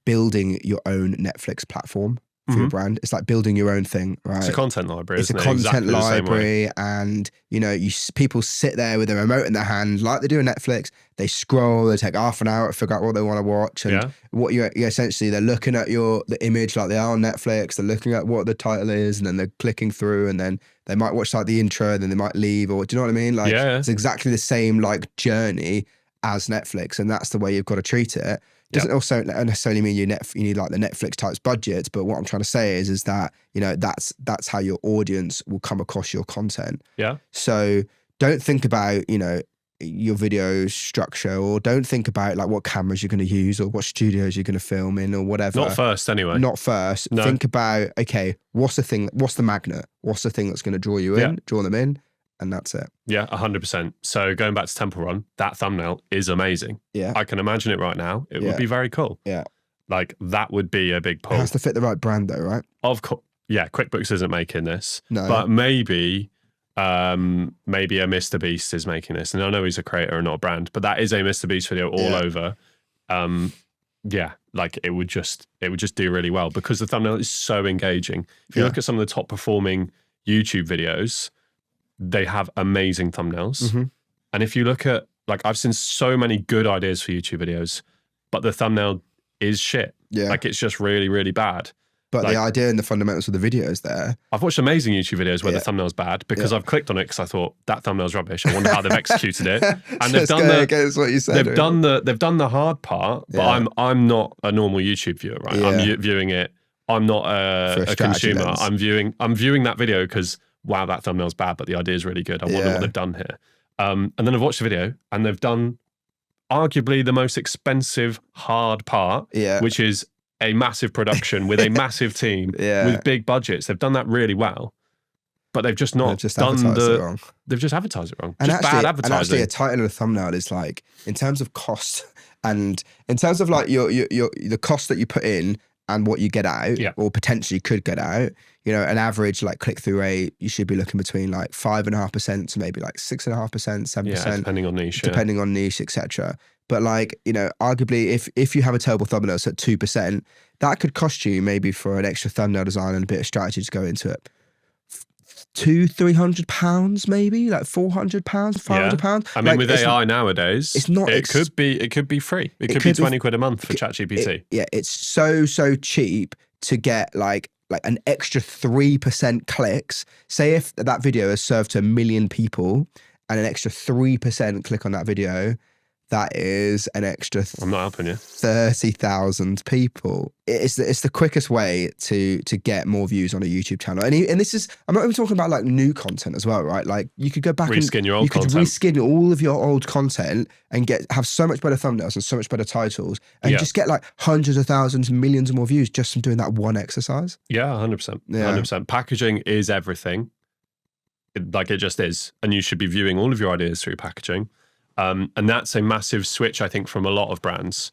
[SPEAKER 1] building your own Netflix platform for your brand. It's like building your own thing, right?
[SPEAKER 2] It's a content library.
[SPEAKER 1] It's a
[SPEAKER 2] content
[SPEAKER 1] content library, and you know, people sit there with a remote in their hand, like they do on Netflix. They scroll, they take half an hour to figure out what they want to watch, and what you essentially they're looking at the image like they are on Netflix. They're looking at what the title is, and then they're clicking through, and then they might watch like the intro, and then they might leave, or do you know what I mean? Like it's exactly the same like journey as Netflix, and that's the way you've got to treat it. Doesn't also necessarily mean you need like the Netflix types budget, but what I'm trying to say is that, you know, that's how your audience will come across your content.
[SPEAKER 2] Yeah.
[SPEAKER 1] So don't think about, you know, your video structure, or don't think about like what cameras you're going to use or what studios you're going to film in or whatever.
[SPEAKER 2] Not first anyway.
[SPEAKER 1] Not first. No. Think about, okay, what's the magnet? What's the thing that's going to draw you in, draw them in? And that's it.
[SPEAKER 2] Yeah, 100%. So going back to Temple Run, that thumbnail is amazing.
[SPEAKER 1] Yeah.
[SPEAKER 2] I can imagine it right now. It would be very cool.
[SPEAKER 1] Yeah.
[SPEAKER 2] Like that would be a big pull.
[SPEAKER 1] It has to fit the right brand though, right?
[SPEAKER 2] Of course. Yeah, QuickBooks isn't making this.
[SPEAKER 1] No.
[SPEAKER 2] But maybe a Mr. Beast is making this. And I know he's a creator and not a brand, but that is a Mr. Beast video all over. Like it would just do really well because the thumbnail is so engaging. If you look at some of the top performing YouTube videos, they have amazing thumbnails. And if you look at, like, I've seen so many good ideas for YouTube videos, but the thumbnail is shit.
[SPEAKER 1] Yeah.
[SPEAKER 2] Like it's just really, really bad.
[SPEAKER 1] But
[SPEAKER 2] like,
[SPEAKER 1] the idea and the fundamentals of the video is there.
[SPEAKER 2] I've watched amazing YouTube videos where the thumbnail's bad because I've clicked on it because I thought that thumbnail's rubbish. I wonder how they've executed it. And they've done
[SPEAKER 1] what you said,
[SPEAKER 2] they've done the hard part, but I'm not a normal YouTube viewer, right?
[SPEAKER 1] Yeah.
[SPEAKER 2] I'm viewing it. I'm not a consumer.
[SPEAKER 1] Lens.
[SPEAKER 2] I'm viewing that video because wow, that thumbnail's bad, but the idea is really good. I wonder what they've done here. And then I've watched the video and they've done arguably the most expensive, hard part, which is a massive production with a massive team with big budgets. They've done that really well. But they've just not done
[SPEAKER 1] it wrong.
[SPEAKER 2] They've just advertised it wrong.
[SPEAKER 1] And
[SPEAKER 2] just
[SPEAKER 1] actually,
[SPEAKER 2] bad advertising.
[SPEAKER 1] And actually, a title and a thumbnail is like, in terms of cost and in terms of like your the cost that you put in and what you get out, or potentially could get out, you know, an average like click-through rate, you should be looking between like 5.5% to maybe like 6.5%, 7%,
[SPEAKER 2] depending on niche,
[SPEAKER 1] etc. But like, you know, arguably, if you have a terrible thumbnail, so at 2%, that could cost you maybe for an extra thumbnail design and a bit of strategy to go into it. £200-300 maybe, like £400, £500.
[SPEAKER 2] I mean,
[SPEAKER 1] like,
[SPEAKER 2] with AI nowadays,
[SPEAKER 1] it's not.
[SPEAKER 2] It could be free. It could be 20 quid a month for ChatGPT.
[SPEAKER 1] It's so cheap to get like an extra 3% clicks. Say if that video has served to 1 million people, and an extra 3% click on that video, that is an extra.
[SPEAKER 2] I'm not helping you.
[SPEAKER 1] 30,000 people. It's the quickest way to get more views on a YouTube channel. And this is, I'm not even talking about like new content as well, right? Like you could go back
[SPEAKER 2] reskin your old content.
[SPEAKER 1] You could reskin all of your old content and have so much better thumbnails and so much better titles, and just get like hundreds of thousands, millions of more views just from doing that one exercise.
[SPEAKER 2] Yeah, 100%. 100%. Packaging is everything. It just is. And you should be viewing all of your ideas through packaging. And that's a massive switch, I think, from a lot of brands.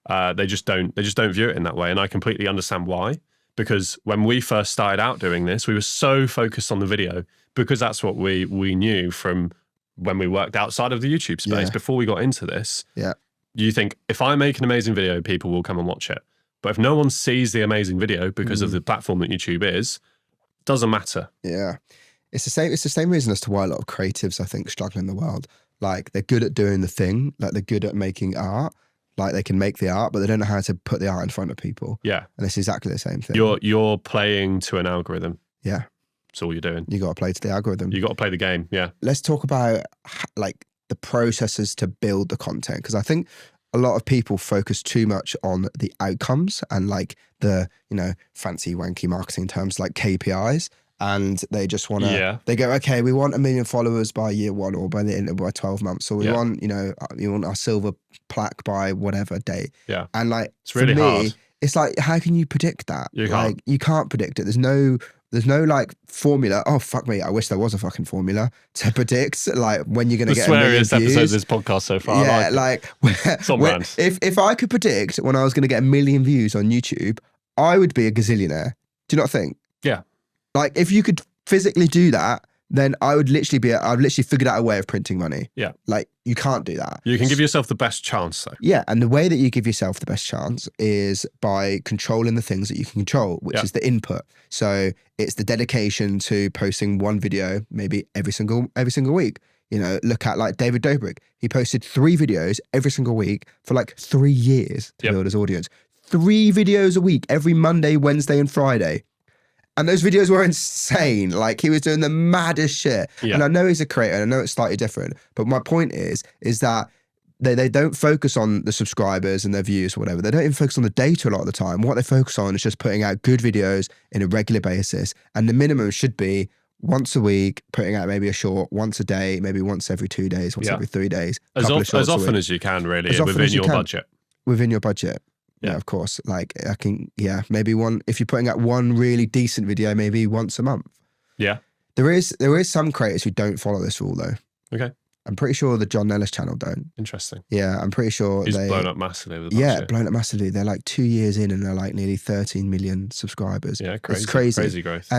[SPEAKER 2] They just don't view it in that way. And I completely understand why. Because when we first started out doing this, we were so focused on the video because that's what we knew from when we worked outside of the YouTube space before we got into this.
[SPEAKER 1] Yeah.
[SPEAKER 2] You think, if I make an amazing video, people will come and watch it. But if no one sees the amazing video because of the platform that YouTube is, doesn't matter.
[SPEAKER 1] Yeah. It's the same reason as to why a lot of creatives, I think, struggle in the world. Like they're good at doing the thing, like they're good at making art, like they can make the art, but they don't know how to put the art in front of people.
[SPEAKER 2] Yeah.
[SPEAKER 1] And it's exactly the same thing.
[SPEAKER 2] You're playing to an algorithm.
[SPEAKER 1] Yeah.
[SPEAKER 2] That's all you're doing.
[SPEAKER 1] You got to play to the algorithm.
[SPEAKER 2] You got to play the game. Yeah.
[SPEAKER 1] Let's talk about like the processes to build the content. Because I think a lot of people focus too much on the outcomes and like the, you know, fancy wanky marketing terms like KPIs. And they just want to, they go, okay, we want 1 million followers by year 1 or by 12 months. Or we want, you want our silver plaque by whatever date.
[SPEAKER 2] Yeah.
[SPEAKER 1] And like,
[SPEAKER 2] it's really hard.
[SPEAKER 1] It's like, how can you predict that?
[SPEAKER 2] You
[SPEAKER 1] can't. Like, you can't predict it. There's no like formula. Oh, fuck me. I wish there was a fucking formula to predict like when you're going to get 1 million views.
[SPEAKER 2] The sweariest episode of this podcast so far.
[SPEAKER 1] Yeah. If I could predict when I was going to get 1 million views on YouTube, I would be a gazillionaire. Do you not think?
[SPEAKER 2] Yeah.
[SPEAKER 1] Like if you could physically do that, then I've literally figured out a way of printing money.
[SPEAKER 2] Yeah.
[SPEAKER 1] Like you can't do that.
[SPEAKER 2] You can give yourself the best chance though.
[SPEAKER 1] Yeah. And the way that you give yourself the best chance is by controlling the things that you can control, which is the input. So it's the dedication to posting one video, maybe every single week. You know, look at like David Dobrik. He posted 3 videos every single week for like 3 years to build his audience. 3 videos a week, every Monday, Wednesday, and Friday. And those videos were insane. Like he was doing the maddest shit. Yeah. And I know he's a creator and I know it's slightly different. But my point is that they don't focus on the subscribers and their views or whatever. They don't even focus on the data a lot of the time. What they focus on is just putting out good videos in a regular basis. And the minimum should be once a week, putting out maybe a short, once a day, maybe once every 2 days, once every 3 days.
[SPEAKER 2] As often as you can, really, within your budget.
[SPEAKER 1] Within your budget. Yeah, of course. Like I can, maybe if you're putting out one really decent video, maybe once a month.
[SPEAKER 2] Yeah.
[SPEAKER 1] There is some creators who don't follow this rule though.
[SPEAKER 2] Okay.
[SPEAKER 1] I'm pretty sure the John Nellis channel don't.
[SPEAKER 2] Interesting.
[SPEAKER 1] Yeah, I'm pretty sure
[SPEAKER 2] he's blown up massively with that shit.
[SPEAKER 1] Blown up massively. They're like 2 years in and they're like nearly 13 million subscribers.
[SPEAKER 2] Yeah, crazy.
[SPEAKER 1] It's crazy.
[SPEAKER 2] Crazy growth.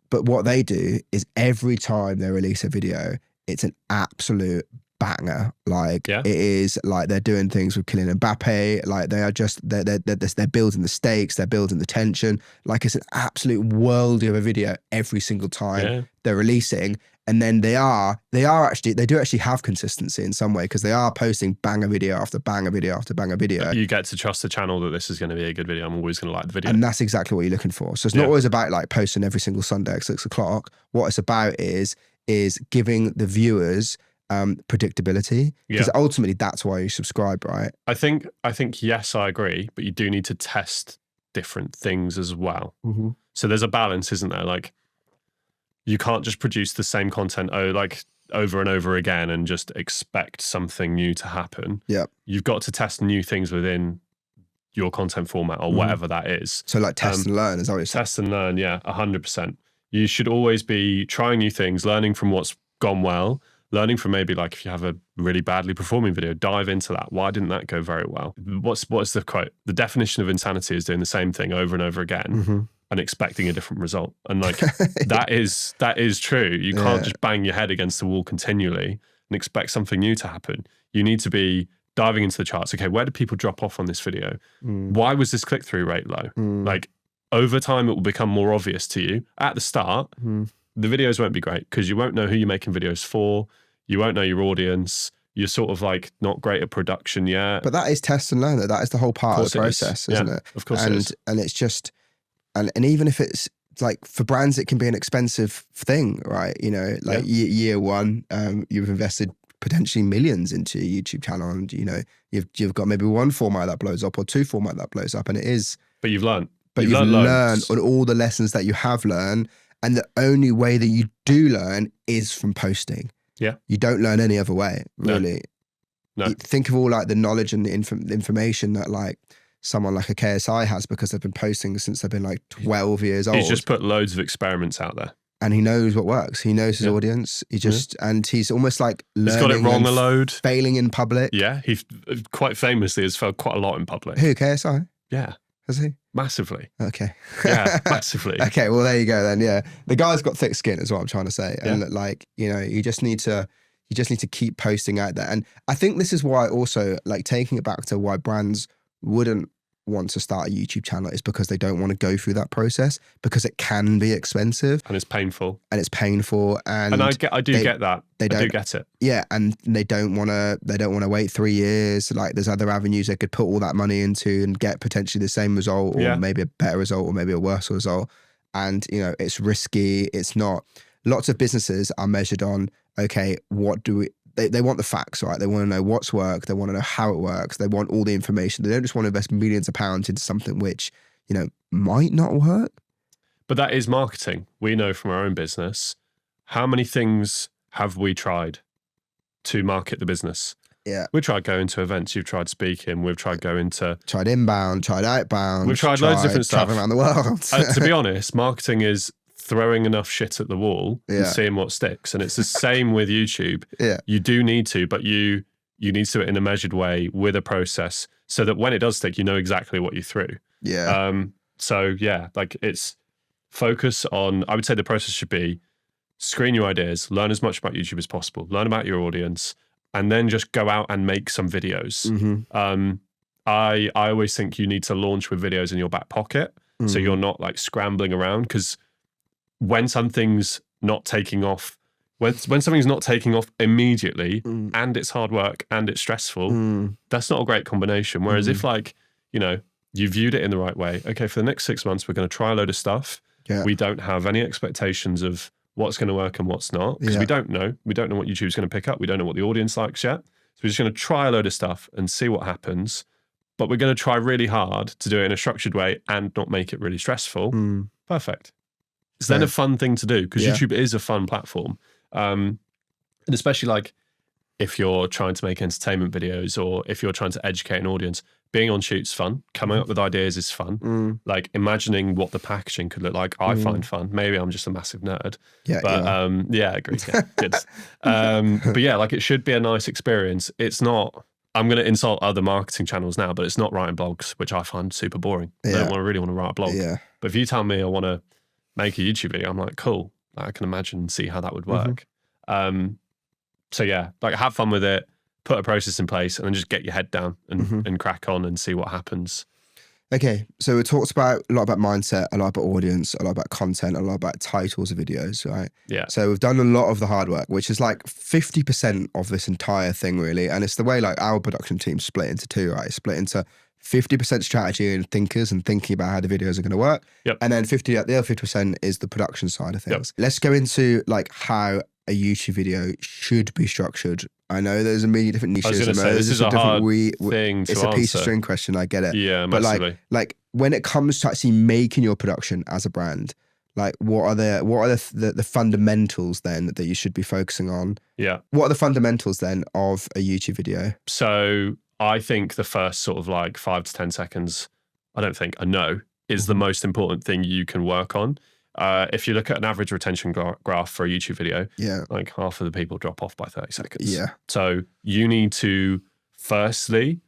[SPEAKER 1] But what they do is every time they release a video, it's an absolute banger. Like it is like they're doing things with Kylian Mbappe. Like they are just they're building the stakes, they're building the tension. Like it's an absolute worldie of a video every single time they're releasing. And then they do actually have consistency in some way because they are posting banger video after banger video after banger video.
[SPEAKER 2] You get to trust the channel that this is going to be a good video. I'm always going to like the video.
[SPEAKER 1] And that's exactly what you're looking for. So it's not always about like posting every single Sunday at 6 o'clock. What it's about is giving the viewers predictability, because ultimately that's why you subscribe, right?
[SPEAKER 2] I think yes, I agree, but you do need to test different things as well. So there's a balance, isn't there? Like you can't just produce the same content. over and over again and just expect something new to happen.
[SPEAKER 1] Yeah.
[SPEAKER 2] You've got to test new things within your content format or whatever that is.
[SPEAKER 1] So like test and learn, is that what you're saying?
[SPEAKER 2] Test and learn, yeah, 100%. You should always be trying new things, learning from what's gone well, learning from maybe like if you have a really badly performing video, dive into that. Why didn't that go very well? What's the quote? The definition of insanity is doing the same thing over and over again and expecting a different result. And like that is true. You can't just bang your head against the wall continually and expect something new to happen. You need to be diving into the charts. Okay, where did people drop off on this video? Why was this click-through rate low? Like over time, it will become more obvious to you. At the start, the videos won't be great because you won't know who you're making videos for. You won't know your audience. You're sort of like not great at production yet.
[SPEAKER 1] But that is test and learn. That is the whole part of the process, isn't it?
[SPEAKER 2] Of course it is.
[SPEAKER 1] And it's just, and even if it's like for brands, it can be an expensive thing, right? You know, like year one, you've invested potentially millions into your YouTube channel, and you know you've got maybe one format that blows up or two format that blows up, and it is. But you've learned. But you've learned on all the lessons that you have learned, and the only way that you do learn is from posting. Yeah, you don't learn any other way, really. No. Think of all like the knowledge and the information that like someone like a KSI has because they've been posting since they've been like 12 years old.
[SPEAKER 2] He's just put loads of experiments out there.
[SPEAKER 1] And he knows what works. He knows his audience. He just, and he's almost like learning.
[SPEAKER 2] He's got it wrong a load.
[SPEAKER 1] Failing in public.
[SPEAKER 2] Yeah, he quite famously has failed quite a lot in public.
[SPEAKER 1] Who, KSI?
[SPEAKER 2] Yeah.
[SPEAKER 1] Has he?
[SPEAKER 2] Massively.
[SPEAKER 1] Okay.
[SPEAKER 2] Yeah, massively.
[SPEAKER 1] Okay, well there you go then, yeah. The guy's got thick skin is what I'm trying to say. And like, you know, you just need to keep posting out there. And I think this is why also, like taking it back to why brands wouldn't want to start a YouTube channel is because they don't want to go through that process because it can be expensive.
[SPEAKER 2] And it's painful.
[SPEAKER 1] And
[SPEAKER 2] I do get that. I do get it.
[SPEAKER 1] Yeah. And they don't want to wait 3 years. Like there's other avenues they could put all that money into and get potentially the same result or maybe a better result or maybe a worse result. And, you know, it's risky. It's not. Lots of businesses are measured on, okay, what do we, they want the facts, right? They want to know what's worked. They want to know how it works. They want all the information. They don't just want to invest millions of pounds into something which, you know, might not work.
[SPEAKER 2] But that is marketing. We know from our own business, how many things have we tried to market the business?
[SPEAKER 1] Yeah.
[SPEAKER 2] We've tried going to events. You've tried speaking. We've tried going to...
[SPEAKER 1] Tried inbound, tried outbound.
[SPEAKER 2] We've tried loads of different stuff.
[SPEAKER 1] Traveling around the world.
[SPEAKER 2] To be honest, marketing is throwing enough shit at the wall and seeing what sticks. And it's the same with YouTube. Yeah. You do need to, but you need to do it in a measured way with a process so that when it does stick, you know exactly what you threw.
[SPEAKER 1] Yeah.
[SPEAKER 2] So yeah, like it's focus on, I would say the process should be screen your ideas, learn as much about YouTube as possible, learn about your audience, and then just go out and make some videos. I always think you need to launch with videos in your back pocket. So you're not like scrambling around, because when something's not taking off, when something's not taking off immediately and it's hard work and it's stressful, that's not a great combination. Whereas if like, you know, you viewed it in the right way, okay, for the next 6 months, we're going to try a load of stuff. Yeah. We don't have any expectations of what's going to work and what's not, because we don't know. We don't know what YouTube's going to pick up. We don't know what the audience likes yet. So we're just going to try a load of stuff and see what happens. But we're going to try really hard to do it in a structured way and not make it really stressful. Perfect. It's then a fun thing to do, because YouTube is a fun platform. And especially like if you're trying to make entertainment videos or if you're trying to educate an audience, being on shoot's fun. Coming up with ideas is fun. Like imagining what the packaging could look like, I find fun. Maybe I'm just a massive nerd. Yeah, but I agree. Yeah, good. But yeah, like it should be a nice experience. It's not, I'm going to insult other marketing channels now, but it's not writing blogs, which I find super boring. I don't really want to write a blog. Yeah. But if you tell me I want to make a YouTube video, I'm like, cool. I can imagine and see how that would work. So yeah, like have fun with it, put a process in place, and then just get your head down and crack on and see what happens.
[SPEAKER 1] Okay, so we talked about a lot about mindset, a lot about audience, a lot about content, a lot about titles of videos, right? Yeah. So we've done a lot of the hard work, which is like 50% of this entire thing, really. And it's the way like our production team split into two, right? Split into 50% strategy and thinkers and thinking about how the videos are going to work. Yep. And then the other 50% is the production side of things. Yep. Let's go into like how a YouTube video should be structured. I know there's a million different niches.
[SPEAKER 2] I was going to say, this is a hard thing to
[SPEAKER 1] It's a piece of string question, I get it.
[SPEAKER 2] Yeah,
[SPEAKER 1] but
[SPEAKER 2] massively.
[SPEAKER 1] like when it comes to actually making your production as a brand, Like, what are the fundamentals then that you should be focusing on?
[SPEAKER 2] Yeah.
[SPEAKER 1] What are the fundamentals then of a YouTube video?
[SPEAKER 2] So I think the first sort of like 5 to 10 seconds, I know, is the most important thing you can work on. If you look at an average retention graph for a YouTube video, like half of the people drop off by 30 seconds.
[SPEAKER 1] Yeah.
[SPEAKER 2] So you need to firstly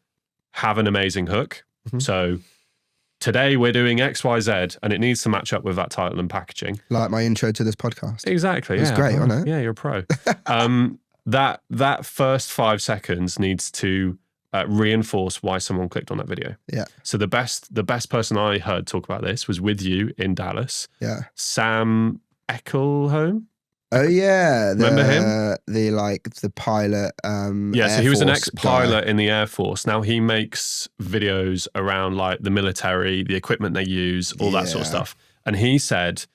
[SPEAKER 2] have an amazing hook. So today we're doing X, Y, Z, and it needs to match up with that title and packaging.
[SPEAKER 1] Like my intro to this podcast.
[SPEAKER 2] Exactly.
[SPEAKER 1] It's great, wasn't it?
[SPEAKER 2] Yeah, you're a pro. That first 5 seconds needs to reinforce why someone clicked on that video.
[SPEAKER 1] Yeah.
[SPEAKER 2] So the best person I heard talk about this was with you in Dallas.
[SPEAKER 1] Yeah.
[SPEAKER 2] Sam Eckelholm.
[SPEAKER 1] Oh yeah,
[SPEAKER 2] Remember him?
[SPEAKER 1] The pilot.
[SPEAKER 2] So he was an ex-pilot in the Air Force. Now he makes videos around like the military, the equipment they use, all that sort of stuff. And he said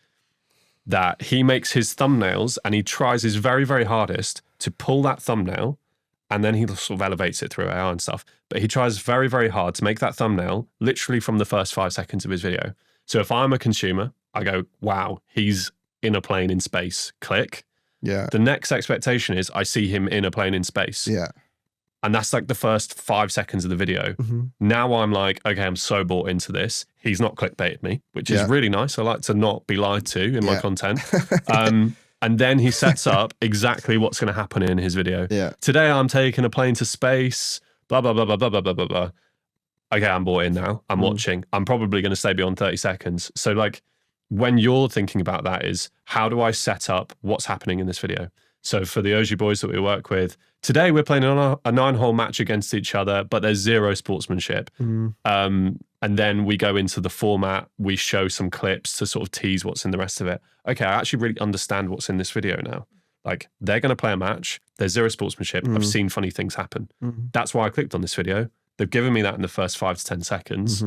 [SPEAKER 2] that he makes his thumbnails and he tries his very, very hardest to pull that thumbnail, and then he sort of elevates it through AI and stuff. But he tries very, very hard to make that thumbnail literally from the first 5 seconds of his video. So if I'm a consumer, I go, wow, he's in a plane in space, click.
[SPEAKER 1] Yeah.
[SPEAKER 2] The next expectation is I see him in a plane in space.
[SPEAKER 1] Yeah.
[SPEAKER 2] And that's like the first 5 seconds of the video. Now I'm like, okay, I'm so bought into this. He's not clickbaited me, which is really nice. I like to not be lied to in my content. And then he sets up exactly what's going to happen in his video.
[SPEAKER 1] Yeah.
[SPEAKER 2] Today I'm taking a plane to space, blah, blah, blah, blah, blah, blah, blah, blah, blah. Okay, I'm bought in now. I'm watching. I'm probably going to stay beyond 30 seconds. So like, when you're thinking about that is, how do I set up what's happening in this video? So for the Oji boys that we work with, today we're playing a 9-hole match against each other, but there's zero sportsmanship. And then we go into the format, we show some clips to sort of tease what's in the rest of it. Okay, I actually really understand what's in this video now. Like, they're going to play a match, there's zero sportsmanship, I've seen funny things happen. That's why I clicked on this video. They've given me that in the first 5 to 10 seconds.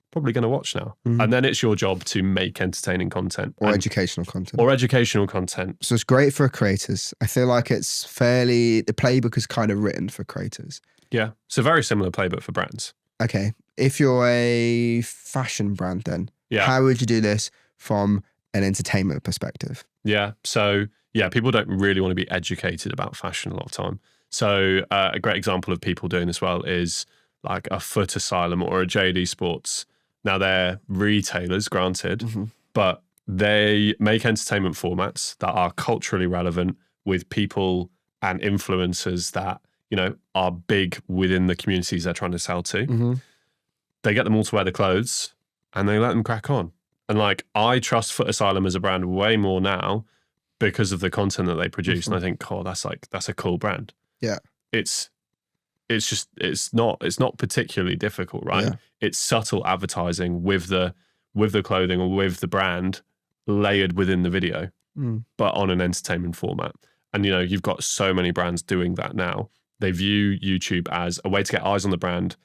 [SPEAKER 2] Probably going to watch now. And then it's your job to make entertaining content.
[SPEAKER 1] Or educational content.
[SPEAKER 2] Or educational content.
[SPEAKER 1] So it's great for creators. I feel like it's the playbook is kind of written for creators.
[SPEAKER 2] Yeah. It's a very similar playbook for brands.
[SPEAKER 1] Okay. If you're a fashion brand then, how would you do this from an entertainment perspective?
[SPEAKER 2] Yeah. So, people don't really want to be educated about fashion a lot of time. So a great example of people doing this well is like a Foot Asylum or a JD Sports. Now they're retailers, granted, but they make entertainment formats that are culturally relevant with people and influencers that, are big within the communities they're trying to sell to. They get them all to wear the clothes and they let them crack on. And like, I trust Foot Asylum as a brand way more now because of the content that they produce. And I think, that's a cool brand.
[SPEAKER 1] Yeah.
[SPEAKER 2] It's not particularly difficult, right? Yeah. It's subtle advertising with the clothing or with the brand layered within the video, but on an entertainment format. And you've got so many brands doing that now. They view YouTube as a way to get eyes on the brand,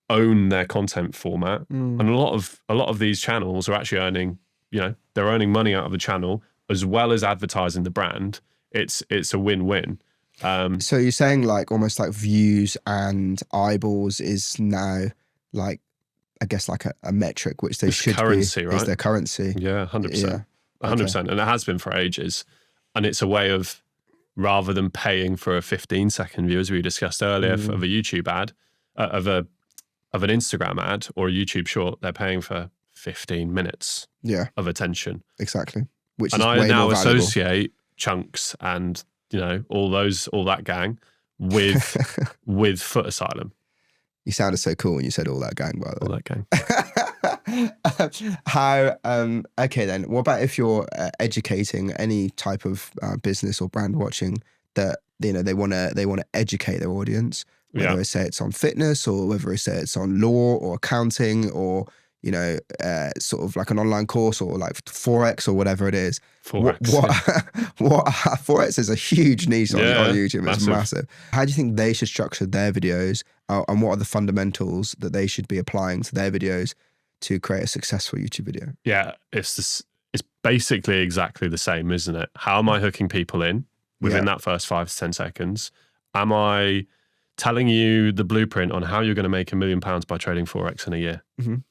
[SPEAKER 2] own their content format, and a lot of these channels are actually earning, they're earning money out of the channel as well as advertising the brand. It's a win-win.
[SPEAKER 1] So you're saying like almost like views and eyeballs is now like, I guess like a metric which they should
[SPEAKER 2] currency,
[SPEAKER 1] be,
[SPEAKER 2] right?
[SPEAKER 1] Is their currency.
[SPEAKER 2] Yeah, 100%. 100%. And it has been for ages. And it's a way of, rather than paying for a 15-second view, as we discussed earlier, of a YouTube ad, of an Instagram ad or a YouTube short, they're paying for 15 minutes of attention.
[SPEAKER 1] Exactly. Which
[SPEAKER 2] and
[SPEAKER 1] is
[SPEAKER 2] I
[SPEAKER 1] way
[SPEAKER 2] now
[SPEAKER 1] more valuable.
[SPEAKER 2] associate Chunks and all that gang with Foot Asylum.
[SPEAKER 1] You sounded so cool when you said all that gang, by the way.
[SPEAKER 2] All that gang.
[SPEAKER 1] Okay then, what about if you're educating any type of business or brand watching that, they want to educate their audience, whether it's say it's on fitness or whether it's say it's on law or accounting or, sort of like an online course or like Forex or whatever it is.
[SPEAKER 2] Forex.
[SPEAKER 1] What Forex is a huge niche on YouTube.
[SPEAKER 2] Massive.
[SPEAKER 1] It's massive. How do you think they should structure their videos and what are the fundamentals that they should be applying to their videos to create a successful YouTube video?
[SPEAKER 2] Yeah, it's basically exactly the same, isn't it? How am I hooking people in within that first 5 to 10 seconds? Am I telling you the blueprint on how you're going to make £1 million by trading Forex in a year.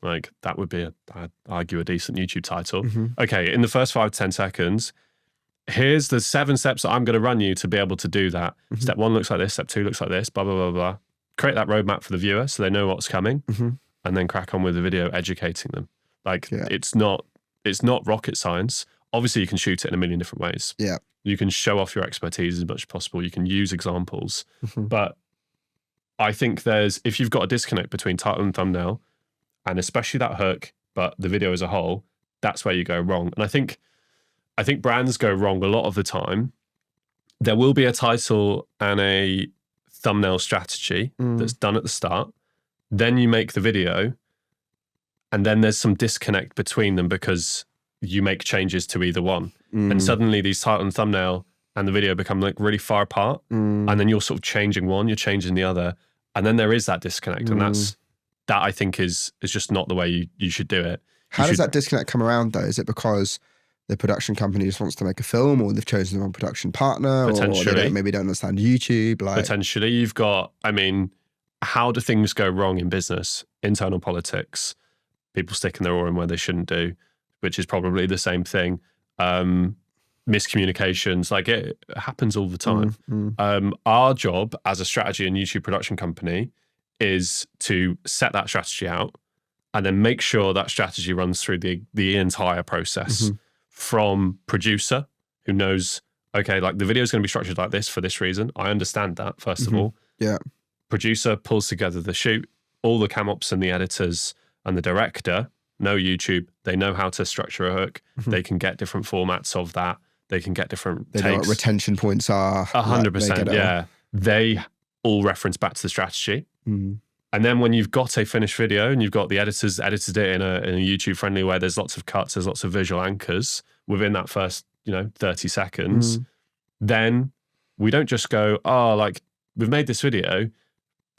[SPEAKER 2] Like that would be, I'd argue, a decent YouTube title. Okay, in the first 5 to 10 seconds, here's the 7 steps that I'm going to run you to be able to do that. Step 1 looks like this, step 2 looks like this, blah, blah, blah, blah. Create that roadmap for the viewer so they know what's coming, and then crack on with the video educating them. Like it's not rocket science. Obviously, you can shoot it in a million different ways.
[SPEAKER 1] Yeah.
[SPEAKER 2] You can show off your expertise as much as possible. You can use examples. But I think if you've got a disconnect between title and thumbnail, and especially that hook, but the video as a whole, that's where you go wrong. And I think brands go wrong a lot of the time. There will be a title and a thumbnail strategy that's done at the start. Then you make the video, and then there's some disconnect between them because you make changes to either one. And suddenly these title and thumbnail and the video become like really far apart. And then you're sort of changing one, you're changing the other. And then there is that disconnect. And that I think is just not the way you should do it.
[SPEAKER 1] How does that disconnect come around though? Is it because the production company just wants to make a film, or they've chosen the wrong production partner, or they maybe don't understand YouTube?
[SPEAKER 2] Potentially. You've got, I mean, how do things go wrong in business? Internal politics, people sticking their oar in where they shouldn't do, which is probably the same thing. Miscommunications, like it happens all the time. Our job as a strategy and YouTube production company is to set that strategy out and then make sure that strategy runs through the entire process, from producer who knows, okay, like the video is going to be structured like this for this reason. I understand that, first of all.
[SPEAKER 1] Yeah.
[SPEAKER 2] Producer pulls together the shoot, all the cam ops and the editors, and the director know YouTube. They know how to structure a hook. They can get different formats of that. They can get different takes.
[SPEAKER 1] They know what retention points are.
[SPEAKER 2] 100%, yeah. They all reference back to the strategy. And then when you've got a finished video and you've got the editors edited it in a YouTube-friendly way, there's lots of cuts, there's lots of visual anchors within that first, 30 seconds. Then we don't just go, oh, like we've made this video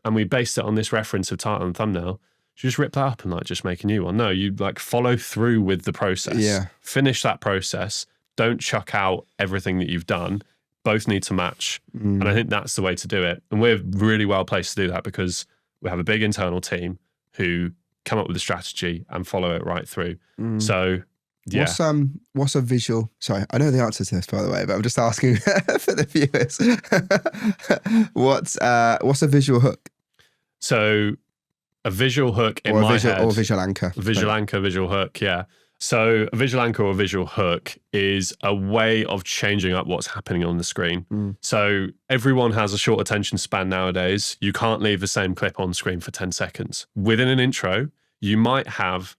[SPEAKER 2] and we based it on this reference of title and thumbnail. You just rip that up and like just make a new one. No, you like follow through with the process.
[SPEAKER 1] Yeah.
[SPEAKER 2] Finish that process. Don't chuck out everything that you've done. Both need to match. And I think that's the way to do it. And we're really well placed to do that because we have a big internal team who come up with a strategy and follow it right through. So yeah.
[SPEAKER 1] What's a visual? Sorry, I know the answer to this, by the way, but I'm just asking for the viewers. What's a visual hook?
[SPEAKER 2] So a visual hook in my head,
[SPEAKER 1] or visual anchor.
[SPEAKER 2] Visual anchor, visual hook, yeah. So a visual anchor or a visual hook is a way of changing up what's happening on the screen. So everyone has a short attention span nowadays. You can't leave the same clip on screen for 10 seconds. Within an intro, you might have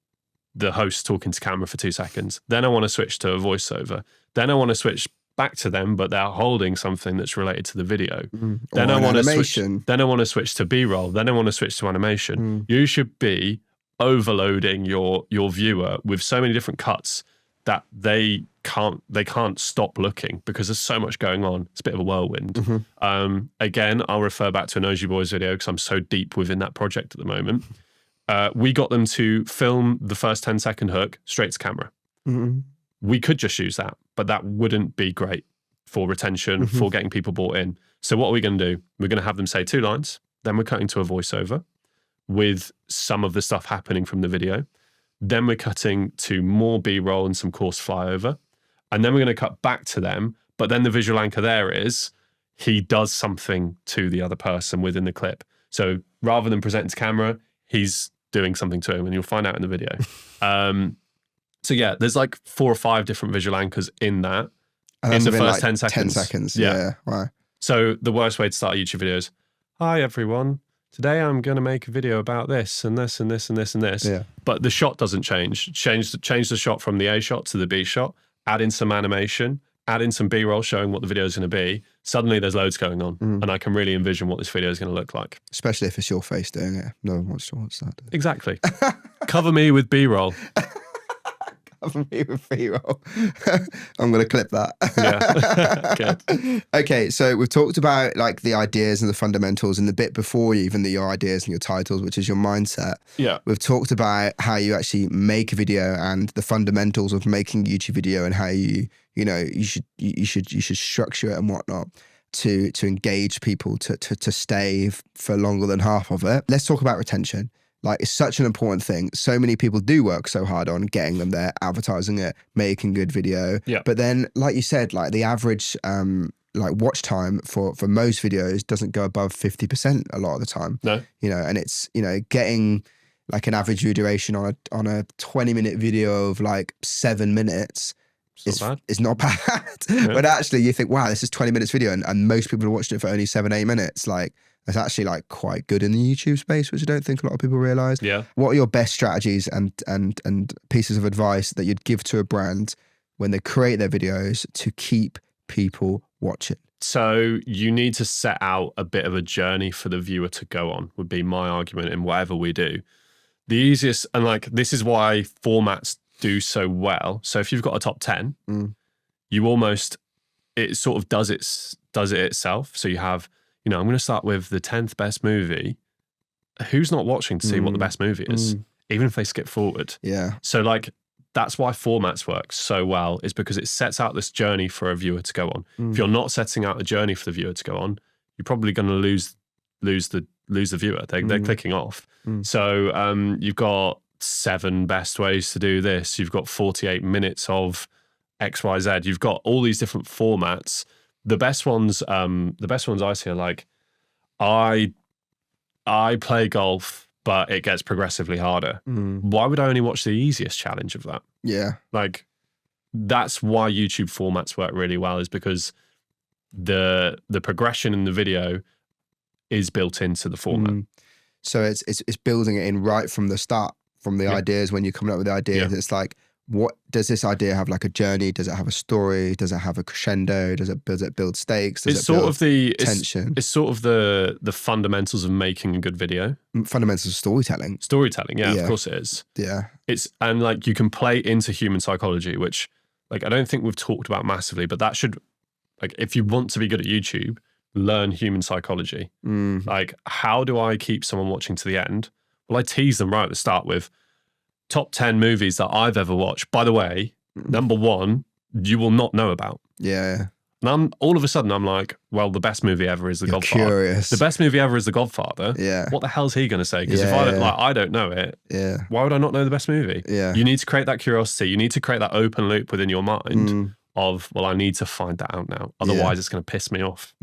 [SPEAKER 2] the host talking to camera for 2 seconds. Then I want to switch to a voiceover. Then I want to switch back to them, but they're holding something that's related to the video. Then I want to switch to B-roll. Then I want to switch to animation. You should be overloading your viewer with so many different cuts that they can't stop looking because there's so much going on. It's a bit of a whirlwind. Again, I'll refer back to an OG Boys video because I'm so deep within that project at the moment. We got them to film the first 10-second hook straight to camera. We could just use that, but that wouldn't be great for retention, for getting people bought in. So what are we going to do? We're going to have them say 2 lines, then we're cutting to a voiceover with some of the stuff happening from the video. Then we're cutting to more B-roll and some coarse flyover. And then we're going to cut back to them. But then the visual anchor there is he does something to the other person within the clip. So rather than presenting to camera, he's doing something to him, and you'll find out in the video. So yeah, there's like 4 or 5 different visual anchors in that. In the first 10 seconds.
[SPEAKER 1] 10 seconds, yeah. Right.
[SPEAKER 2] So the worst way to start a YouTube video is, hi everyone. Today I'm going to make a video about this and this and this and this and this. Yeah. But the shot doesn't change. Change the shot from the A shot to the B shot. Add in some animation. Add in some B-roll showing what the video is going to be. Suddenly there's loads going on. And I can really envision what this video is going to look like.
[SPEAKER 1] Especially if it's your face doing it. No one wants to watch that.
[SPEAKER 2] Exactly. Cover me with B-roll.
[SPEAKER 1] Cover me with B-roll. I'm going to clip that.
[SPEAKER 2] Yeah. Good.
[SPEAKER 1] Okay, so we've talked about like the ideas and the fundamentals, and the bit before even your ideas and your titles, which is your mindset.
[SPEAKER 2] Yeah.
[SPEAKER 1] We've talked about how you actually make a video and the fundamentals of making a YouTube video and how you should structure it and whatnot. to engage people to stay for longer than half of it. Let's talk about retention. Like, it's such an important thing. So many people do work so hard on getting them there, advertising it, making good video.
[SPEAKER 2] Yeah.
[SPEAKER 1] But then, like you said, like the average like watch time for most videos doesn't go above 50% a lot of the time.
[SPEAKER 2] No.
[SPEAKER 1] You know, and it's, you know, getting like an average view duration on a 20-minute video of like 7 minutes is not bad.
[SPEAKER 2] Yeah.
[SPEAKER 1] But actually you think, wow, this is 20 minutes video and most people have watched it for only 7-8 minutes. Like, that's actually like quite good in the YouTube space, which I don't think a lot of people realize.
[SPEAKER 2] Yeah.
[SPEAKER 1] What are your best strategies and pieces of advice that you'd give to a brand when they create their videos to keep people watching?
[SPEAKER 2] So you need to set out a bit of a journey for the viewer to go on, would be my argument in whatever we do. The easiest, and like, this is why formats do so well. So if you've got a top 10, you almost, it sort of does it itself. So you have, you know, I'm going to start with the 10th best movie. Who's not watching to see what the best movie is, even if they skip forward?
[SPEAKER 1] Yeah.
[SPEAKER 2] So like, that's why formats work so well, is because it sets out this journey for a viewer to go on. If you're not setting out a journey for the viewer to go on, you're probably going to lose the viewer. They're clicking off. So you've got 7 best ways to do this. You've got 48 minutes of XYZ. You've got all these different formats. The best ones I see are like, I play golf, but it gets progressively harder. Why would I only watch the easiest challenge of that?
[SPEAKER 1] Yeah.
[SPEAKER 2] Like, that's why YouTube formats work really well, is because the progression in the video is built into the format.
[SPEAKER 1] So it's building it in right from the start, from the ideas. When you're coming up with the ideas, it's like, what does this idea have? Like a journey? Does it have a story? Does it have a crescendo? Does it build stakes? Does it build tension?
[SPEAKER 2] It's sort of the fundamentals of making a good video.
[SPEAKER 1] Fundamentals of storytelling.
[SPEAKER 2] Storytelling, yeah, of course it is.
[SPEAKER 1] Yeah.
[SPEAKER 2] And like, you can play into human psychology, which, like, I don't think we've talked about massively, but that should, like, if you want to be good at YouTube, learn human psychology. Like, how do I keep someone watching to the end? Well, I tease them right at the start with top 10 movies that I've ever watched. By the way, number 1, you will not know about.
[SPEAKER 1] Yeah.
[SPEAKER 2] And all of a sudden, I'm like, well, the best movie ever is The Godfather.
[SPEAKER 1] Curious.
[SPEAKER 2] The best movie ever is The Godfather.
[SPEAKER 1] Yeah.
[SPEAKER 2] What the hell's he going to say? Because if I don't know it, why would I not know the best movie?
[SPEAKER 1] Yeah.
[SPEAKER 2] You need to create that curiosity. You need to create that open loop within your mind of, well, I need to find that out now. Otherwise, it's going to piss me off.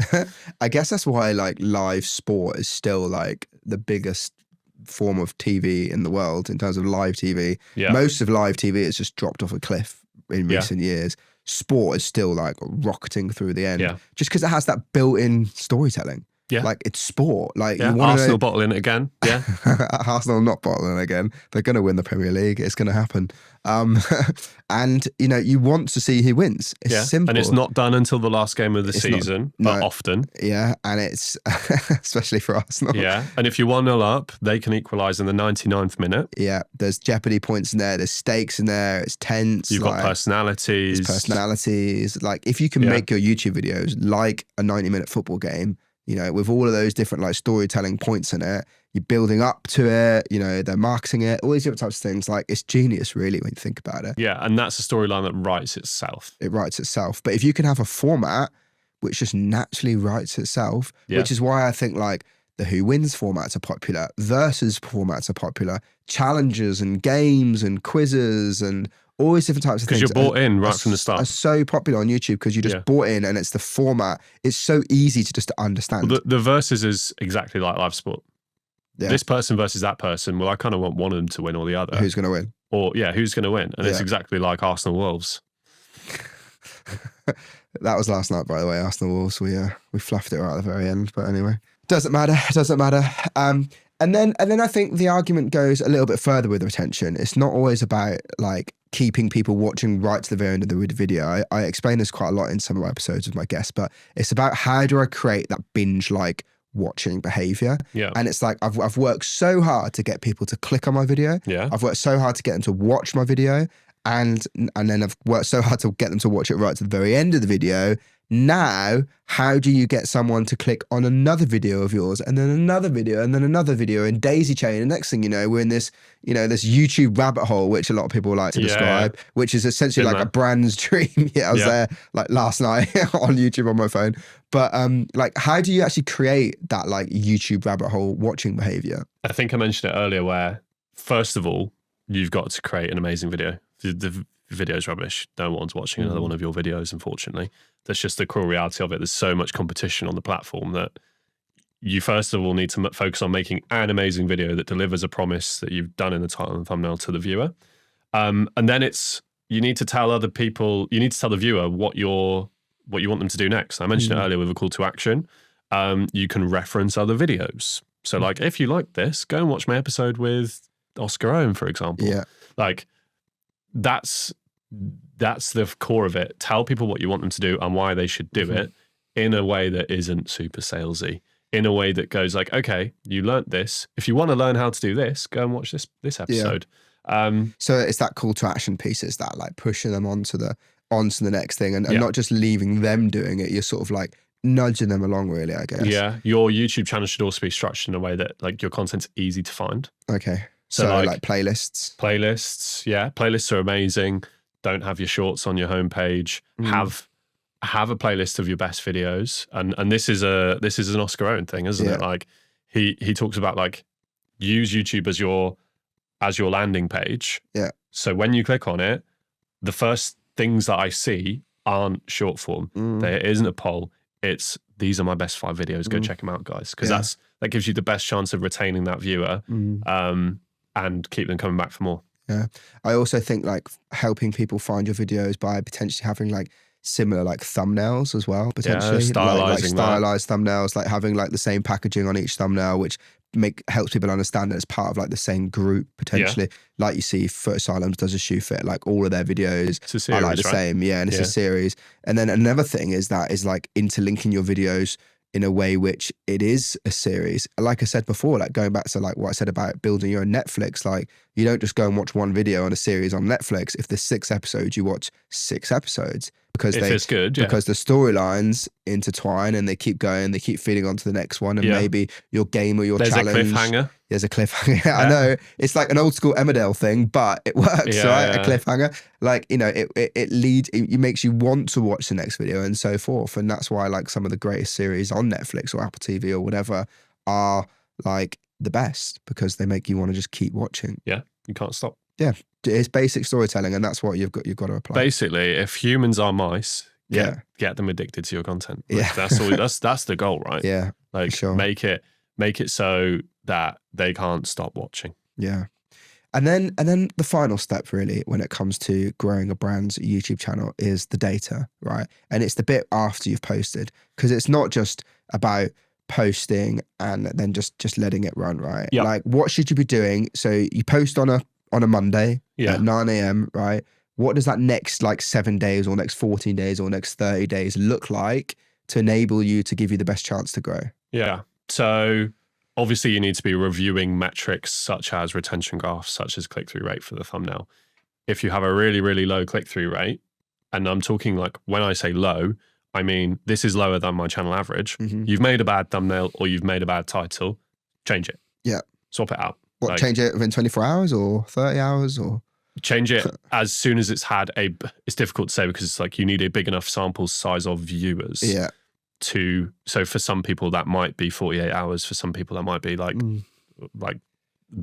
[SPEAKER 1] I guess that's why like live sport is still like the biggest form of TV in the world in terms of live TV.
[SPEAKER 2] Yeah.
[SPEAKER 1] Most of live TV has just dropped off a cliff in recent years. Sport is still like rocketing through the end, just because it has that built-in storytelling.
[SPEAKER 2] Yeah.
[SPEAKER 1] Like, it's sport. Like, you want
[SPEAKER 2] Arsenal bottling it again. Yeah.
[SPEAKER 1] Arsenal not bottling again. They're going to win the Premier League. It's going to happen. And, you know, you want to see who wins. It's simple.
[SPEAKER 2] And it's not done until the last game of the season, but often.
[SPEAKER 1] Yeah. And it's, especially for Arsenal.
[SPEAKER 2] Yeah. And if you're 1-0 up, they can equalise in the 99th minute.
[SPEAKER 1] Yeah. There's jeopardy points in there. There's stakes in there. It's tense.
[SPEAKER 2] You've got personalities.
[SPEAKER 1] Like, if you can make your YouTube videos like a 90-minute football game, you know, with all of those different like storytelling points in it, you're building up to it, you know, they're marketing it, all these different types of things. Like, it's genius, really, when you think about it.
[SPEAKER 2] Yeah, and that's a storyline that writes itself.
[SPEAKER 1] It writes itself. But if you can have a format which just naturally writes itself, which is why I think like the Who Wins formats are popular, versus formats are popular, challenges and games and quizzes and all these different types of things.
[SPEAKER 2] Because you're bought in right from the start.
[SPEAKER 1] Are so popular on YouTube because you just bought in, and it's the format. It's so easy to just understand.
[SPEAKER 2] Well, the versus is exactly like live sport. Yeah. This person versus that person. Well, I kind of want one of them to win or the other.
[SPEAKER 1] Who's going to win?
[SPEAKER 2] Or who's going to win? And it's exactly like Arsenal Wolves.
[SPEAKER 1] That was last night, by the way. Arsenal Wolves. We fluffed it right at the very end, but anyway, doesn't matter. And then I think the argument goes a little bit further with retention. It's not always about like keeping people watching right to the very end of the video. I explain this quite a lot in some of my episodes with my guests, but it's about how do I create that binge like watching behavior.
[SPEAKER 2] Yeah.
[SPEAKER 1] And it's like I've worked so hard to get people to click on my video.
[SPEAKER 2] Yeah.
[SPEAKER 1] I've worked so hard to get them to watch my video. And then I've worked so hard to get them to watch it right to the very end of the video. Now, how do you get someone to click on another video of yours and then another video and then another video and daisy chain? And next thing you know, we're in this, this YouTube rabbit hole, which a lot of people like to describe, which is essentially like a brand's dream. I was there like last night on YouTube on my phone. But like, how do you actually create that like YouTube rabbit hole watching behavior?
[SPEAKER 2] I think I mentioned it earlier where, first of all, you've got to create an amazing video. The video's rubbish. No one's watching another one of your videos, unfortunately. That's just the cruel reality of it. There's so much competition on the platform that you first of all need to focus on making an amazing video that delivers a promise that you've done in the title and thumbnail to the viewer. And then you need to tell other people, you need to tell the viewer what you want them to do next. I mentioned it earlier with a call to action. You can reference other videos. So like, if you like this, go and watch my episode with Oscar Owen, for example.
[SPEAKER 1] Yeah.
[SPEAKER 2] Like, that's the core of it. Tell people what you want them to do and why they should do it in a way that isn't super salesy, in a way that goes like, okay, you learnt this. If you want to learn how to do this, go and watch this episode.
[SPEAKER 1] So it's that call to action piece. It's that like pushing them onto the next thing and not just leaving them doing it. You're sort of like nudging them along, really, I guess.
[SPEAKER 2] Yeah. Your YouTube channel should also be structured in a way that like your content's easy to find.
[SPEAKER 1] Okay. So like playlists.
[SPEAKER 2] Playlists are amazing. Don't have your shorts on your homepage. Have a playlist of your best videos. And this is an Oscar Owen thing, isn't it? Like he talks about like use YouTube as your landing page.
[SPEAKER 1] Yeah.
[SPEAKER 2] So when you click on it, the first things that I see aren't short form. There isn't a poll. It's these are my best 5 videos. Go check them out, guys. Because that gives you the best chance of retaining that viewer and keep them coming back for more.
[SPEAKER 1] Yeah. I also think like helping people find your videos by potentially having like similar like thumbnails as well, potentially. Like stylized thumbnails, like having like the same packaging on each thumbnail, which helps people understand that it's part of like the same group potentially. Like you see Foot Asylums does a shoe fit, like all of their videos are like the same. Yeah. And it's a series. And then another thing is like interlinking your videos in a way which it is a series. Like I said before, like going back to like what I said about building your own Netflix, like you don't just go and watch one video on a series on Netflix. If there's 6 episodes, you watch 6 episodes because
[SPEAKER 2] it's good,
[SPEAKER 1] because the storylines intertwine and they keep going, they keep feeding on to the next one. And maybe your game or your challenge.
[SPEAKER 2] There's a cliffhanger.
[SPEAKER 1] There's a cliffhanger. I know it's like an old school Emmerdale thing, but it works, right? A cliffhanger, like, it leads, it makes you want to watch the next video and so forth. And that's why like some of the greatest series on Netflix or Apple TV or whatever are like the best, because they make you want to just keep watching.
[SPEAKER 2] Yeah, you can't stop.
[SPEAKER 1] Yeah, it's basic storytelling, and that's what you've got to apply.
[SPEAKER 2] Basically, if humans are mice, get them addicted to your content. Like, that's all. That's the goal, right?
[SPEAKER 1] Yeah,
[SPEAKER 2] like
[SPEAKER 1] sure.
[SPEAKER 2] make it so that they can't stop watching.
[SPEAKER 1] Yeah. And then the final step really when it comes to growing a brand's YouTube channel is the data, right? And it's the bit after you've posted, because it's not just about posting and then just letting it run, right?
[SPEAKER 2] Yep.
[SPEAKER 1] Like what should you be doing? So you post on a Monday at 9 a.m., right? What does that next like 7 days or next 14 days or next 30 days look like to enable you to give you the best chance to grow?
[SPEAKER 2] Yeah. So obviously you need to be reviewing metrics such as retention graphs, such as click-through rate for the thumbnail. If you have a really, really low click-through rate, and I'm talking like when I say low, I mean this is lower than my channel average. You've made a bad thumbnail or you've made a bad title, change it. Yeah. Swap it out.
[SPEAKER 1] What, like, change it within 24 hours or 30 hours or?
[SPEAKER 2] Change it as soon as it's had it's difficult to say because it's like you need a big enough sample size of viewers.
[SPEAKER 1] Yeah.
[SPEAKER 2] So for some people that might be 48 hours. For some people that might be like a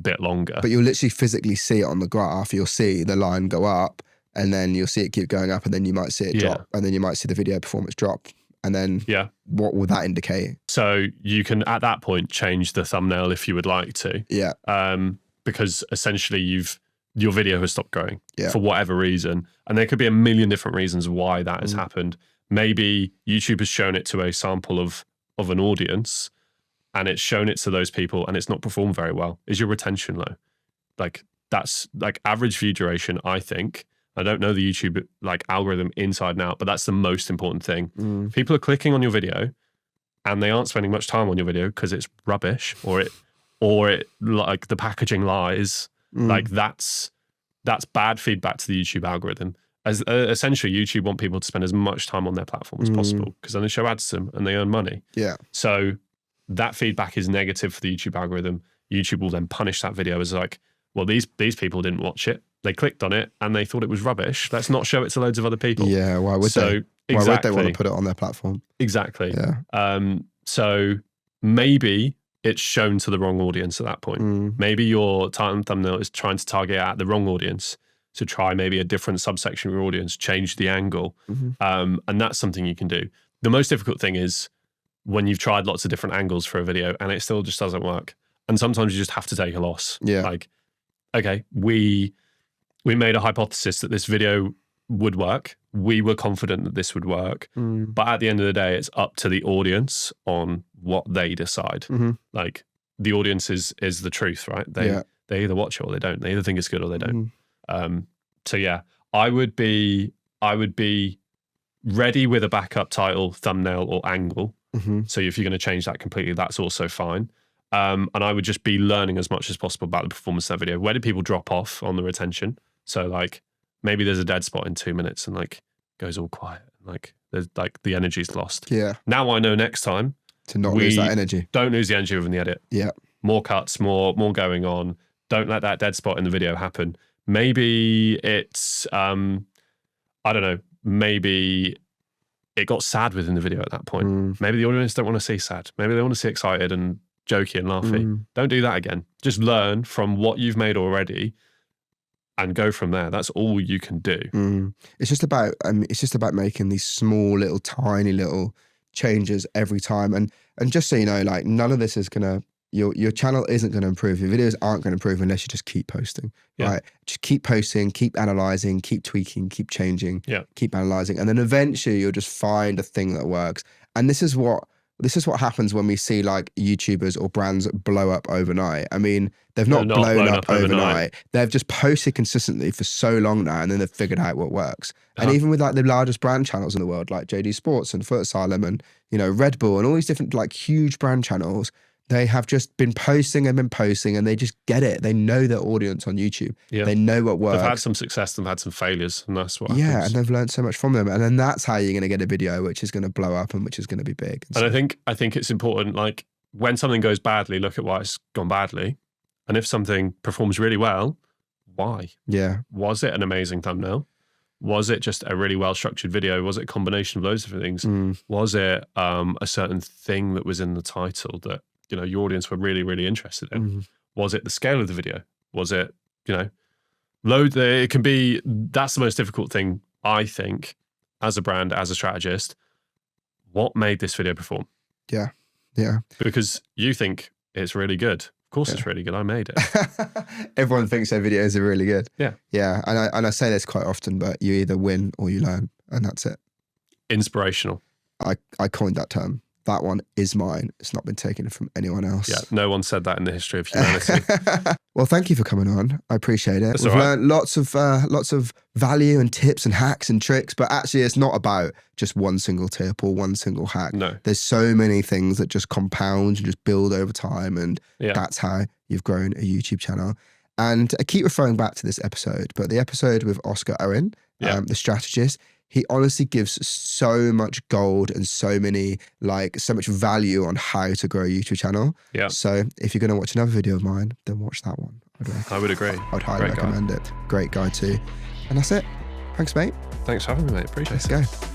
[SPEAKER 2] bit longer.
[SPEAKER 1] But you'll literally physically see it on the graph. You'll see the line go up and then you'll see it keep going up and then you might see it drop and then you might see the video performance drop. And then what will that indicate? So
[SPEAKER 2] you can at that point change the thumbnail if you would like to.
[SPEAKER 1] Yeah.
[SPEAKER 2] Because essentially your video has stopped growing for whatever reason. And there could be a million different reasons why that has happened. Maybe YouTube has shown it to a sample of an audience and it's shown it to those people and it's not performed very well. Is your retention low? Like that's like average view duration, I think. I don't know the YouTube like algorithm inside and out, but that's the most important thing. People are clicking on your video and they aren't spending much time on your video because it's rubbish or it like the packaging lies. Like that's bad feedback to the YouTube algorithm. as essentially YouTube want people to spend as much time on their platform as possible, because then they show ads to them and they earn money.
[SPEAKER 1] Yeah.
[SPEAKER 2] So that feedback is negative for the YouTube algorithm. YouTube will then punish that video as like, well, these people didn't watch it. They clicked on it and they thought it was rubbish. Let's not show it to loads of other people.
[SPEAKER 1] Yeah, why would they? Why would they want to put it on their platform?
[SPEAKER 2] Exactly.
[SPEAKER 1] Yeah.
[SPEAKER 2] So maybe it's shown to the wrong audience at that point. Maybe your title and thumbnail is trying to target at the wrong audience. So try maybe a different subsection of your audience, change the angle. And that's something you can do. The most difficult thing is when you've tried lots of different angles for a video and it still just doesn't work. And sometimes you just have to take a loss.
[SPEAKER 1] Yeah.
[SPEAKER 2] Like, okay, we made a hypothesis that this video would work. We were confident that this would work. But at the end of the day, it's up to the audience on what they decide. Like, the audience is the truth, right? They either watch it or they don't. They either think it's good or they don't. So yeah, I would be ready with a backup title, thumbnail, or angle. So if you're going to change that completely, that's also fine. And I would just be learning as much as possible about the performance of that video. Where did people drop off on the retention? So like maybe there's a dead spot in 2 minutes and like goes all quiet. Like there's like the energy's lost.
[SPEAKER 1] Yeah.
[SPEAKER 2] Now I know next time
[SPEAKER 1] to not lose that energy.
[SPEAKER 2] Don't lose the energy within the edit.
[SPEAKER 1] Yeah.
[SPEAKER 2] More cuts, more going on. Don't let that dead spot in the video happen. Maybe it's I don't know, maybe it got sad within the video at that point. Maybe the audience don't want to see sad. Maybe they want to see excited and jokey and laughy. Don't do that again. Just learn from what you've made already and go from there. That's all you can do.
[SPEAKER 1] It's just about making these small little tiny little changes every time. And just so you know, like none of this is gonna your channel isn't going to improve. Your videos aren't going to improve unless you just keep posting. Right? Just keep posting, keep analyzing, keep tweaking, keep changing, keep analyzing, and then eventually you'll just find a thing that works. And this is what happens when we see like YouTubers or brands blow up overnight. I mean, they've not blown up overnight. They've just posted consistently for so long now, and then they've figured out what works. And even with like the largest brand channels in the world, like JD Sports and Foot Asylum and Red Bull and all these different like huge brand channels, they have just been posting and they just get it. They know their audience on YouTube. They know what works.
[SPEAKER 2] They've had some success, they've had some failures, and that's what happens.
[SPEAKER 1] Yeah, and they've learned so much from them. And then that's how you're going to get a video which is going to blow up and which is going to be big.
[SPEAKER 2] And I think it's important, like when something goes badly, look at why it's gone badly. And if something performs really well, why?
[SPEAKER 1] Yeah.
[SPEAKER 2] Was it an amazing thumbnail? Was it just a really well-structured video? Was it a combination of loads of different things? Was it a certain thing that was in the title that your audience were really, really interested in? Was it the scale of the video? Was it, it can be, that's the most difficult thing, I think, as a brand, as a strategist. What made this video perform?
[SPEAKER 1] Yeah. Yeah.
[SPEAKER 2] Because you think it's really good. Of course it's really good. I made it.
[SPEAKER 1] Everyone thinks their videos are really good.
[SPEAKER 2] Yeah.
[SPEAKER 1] Yeah. And I say this quite often, but you either win or you learn, and that's it.
[SPEAKER 2] Inspirational.
[SPEAKER 1] I coined that term. That one is mine. It's not been taken from anyone else.
[SPEAKER 2] Yeah, no one said that in the history of humanity.
[SPEAKER 1] Well, thank you for coming on. I appreciate it. We've learned lots of value and tips and hacks and tricks, but actually it's not about just one single tip or one single hack.
[SPEAKER 2] No.
[SPEAKER 1] There's so many things that just compound and just build over time, and that's how you've grown a YouTube channel. And I keep referring back to this episode, but the episode with Oscar Owen, the strategist, he honestly gives so much gold and so much value on how to grow a YouTube channel. Yeah. So if you're going to watch another video of mine, then watch that one.
[SPEAKER 2] I would agree.
[SPEAKER 1] I'd highly recommend it. Great guy too. And that's it. Thanks, mate.
[SPEAKER 2] Thanks for having me, mate. Appreciate it.
[SPEAKER 1] Let's go.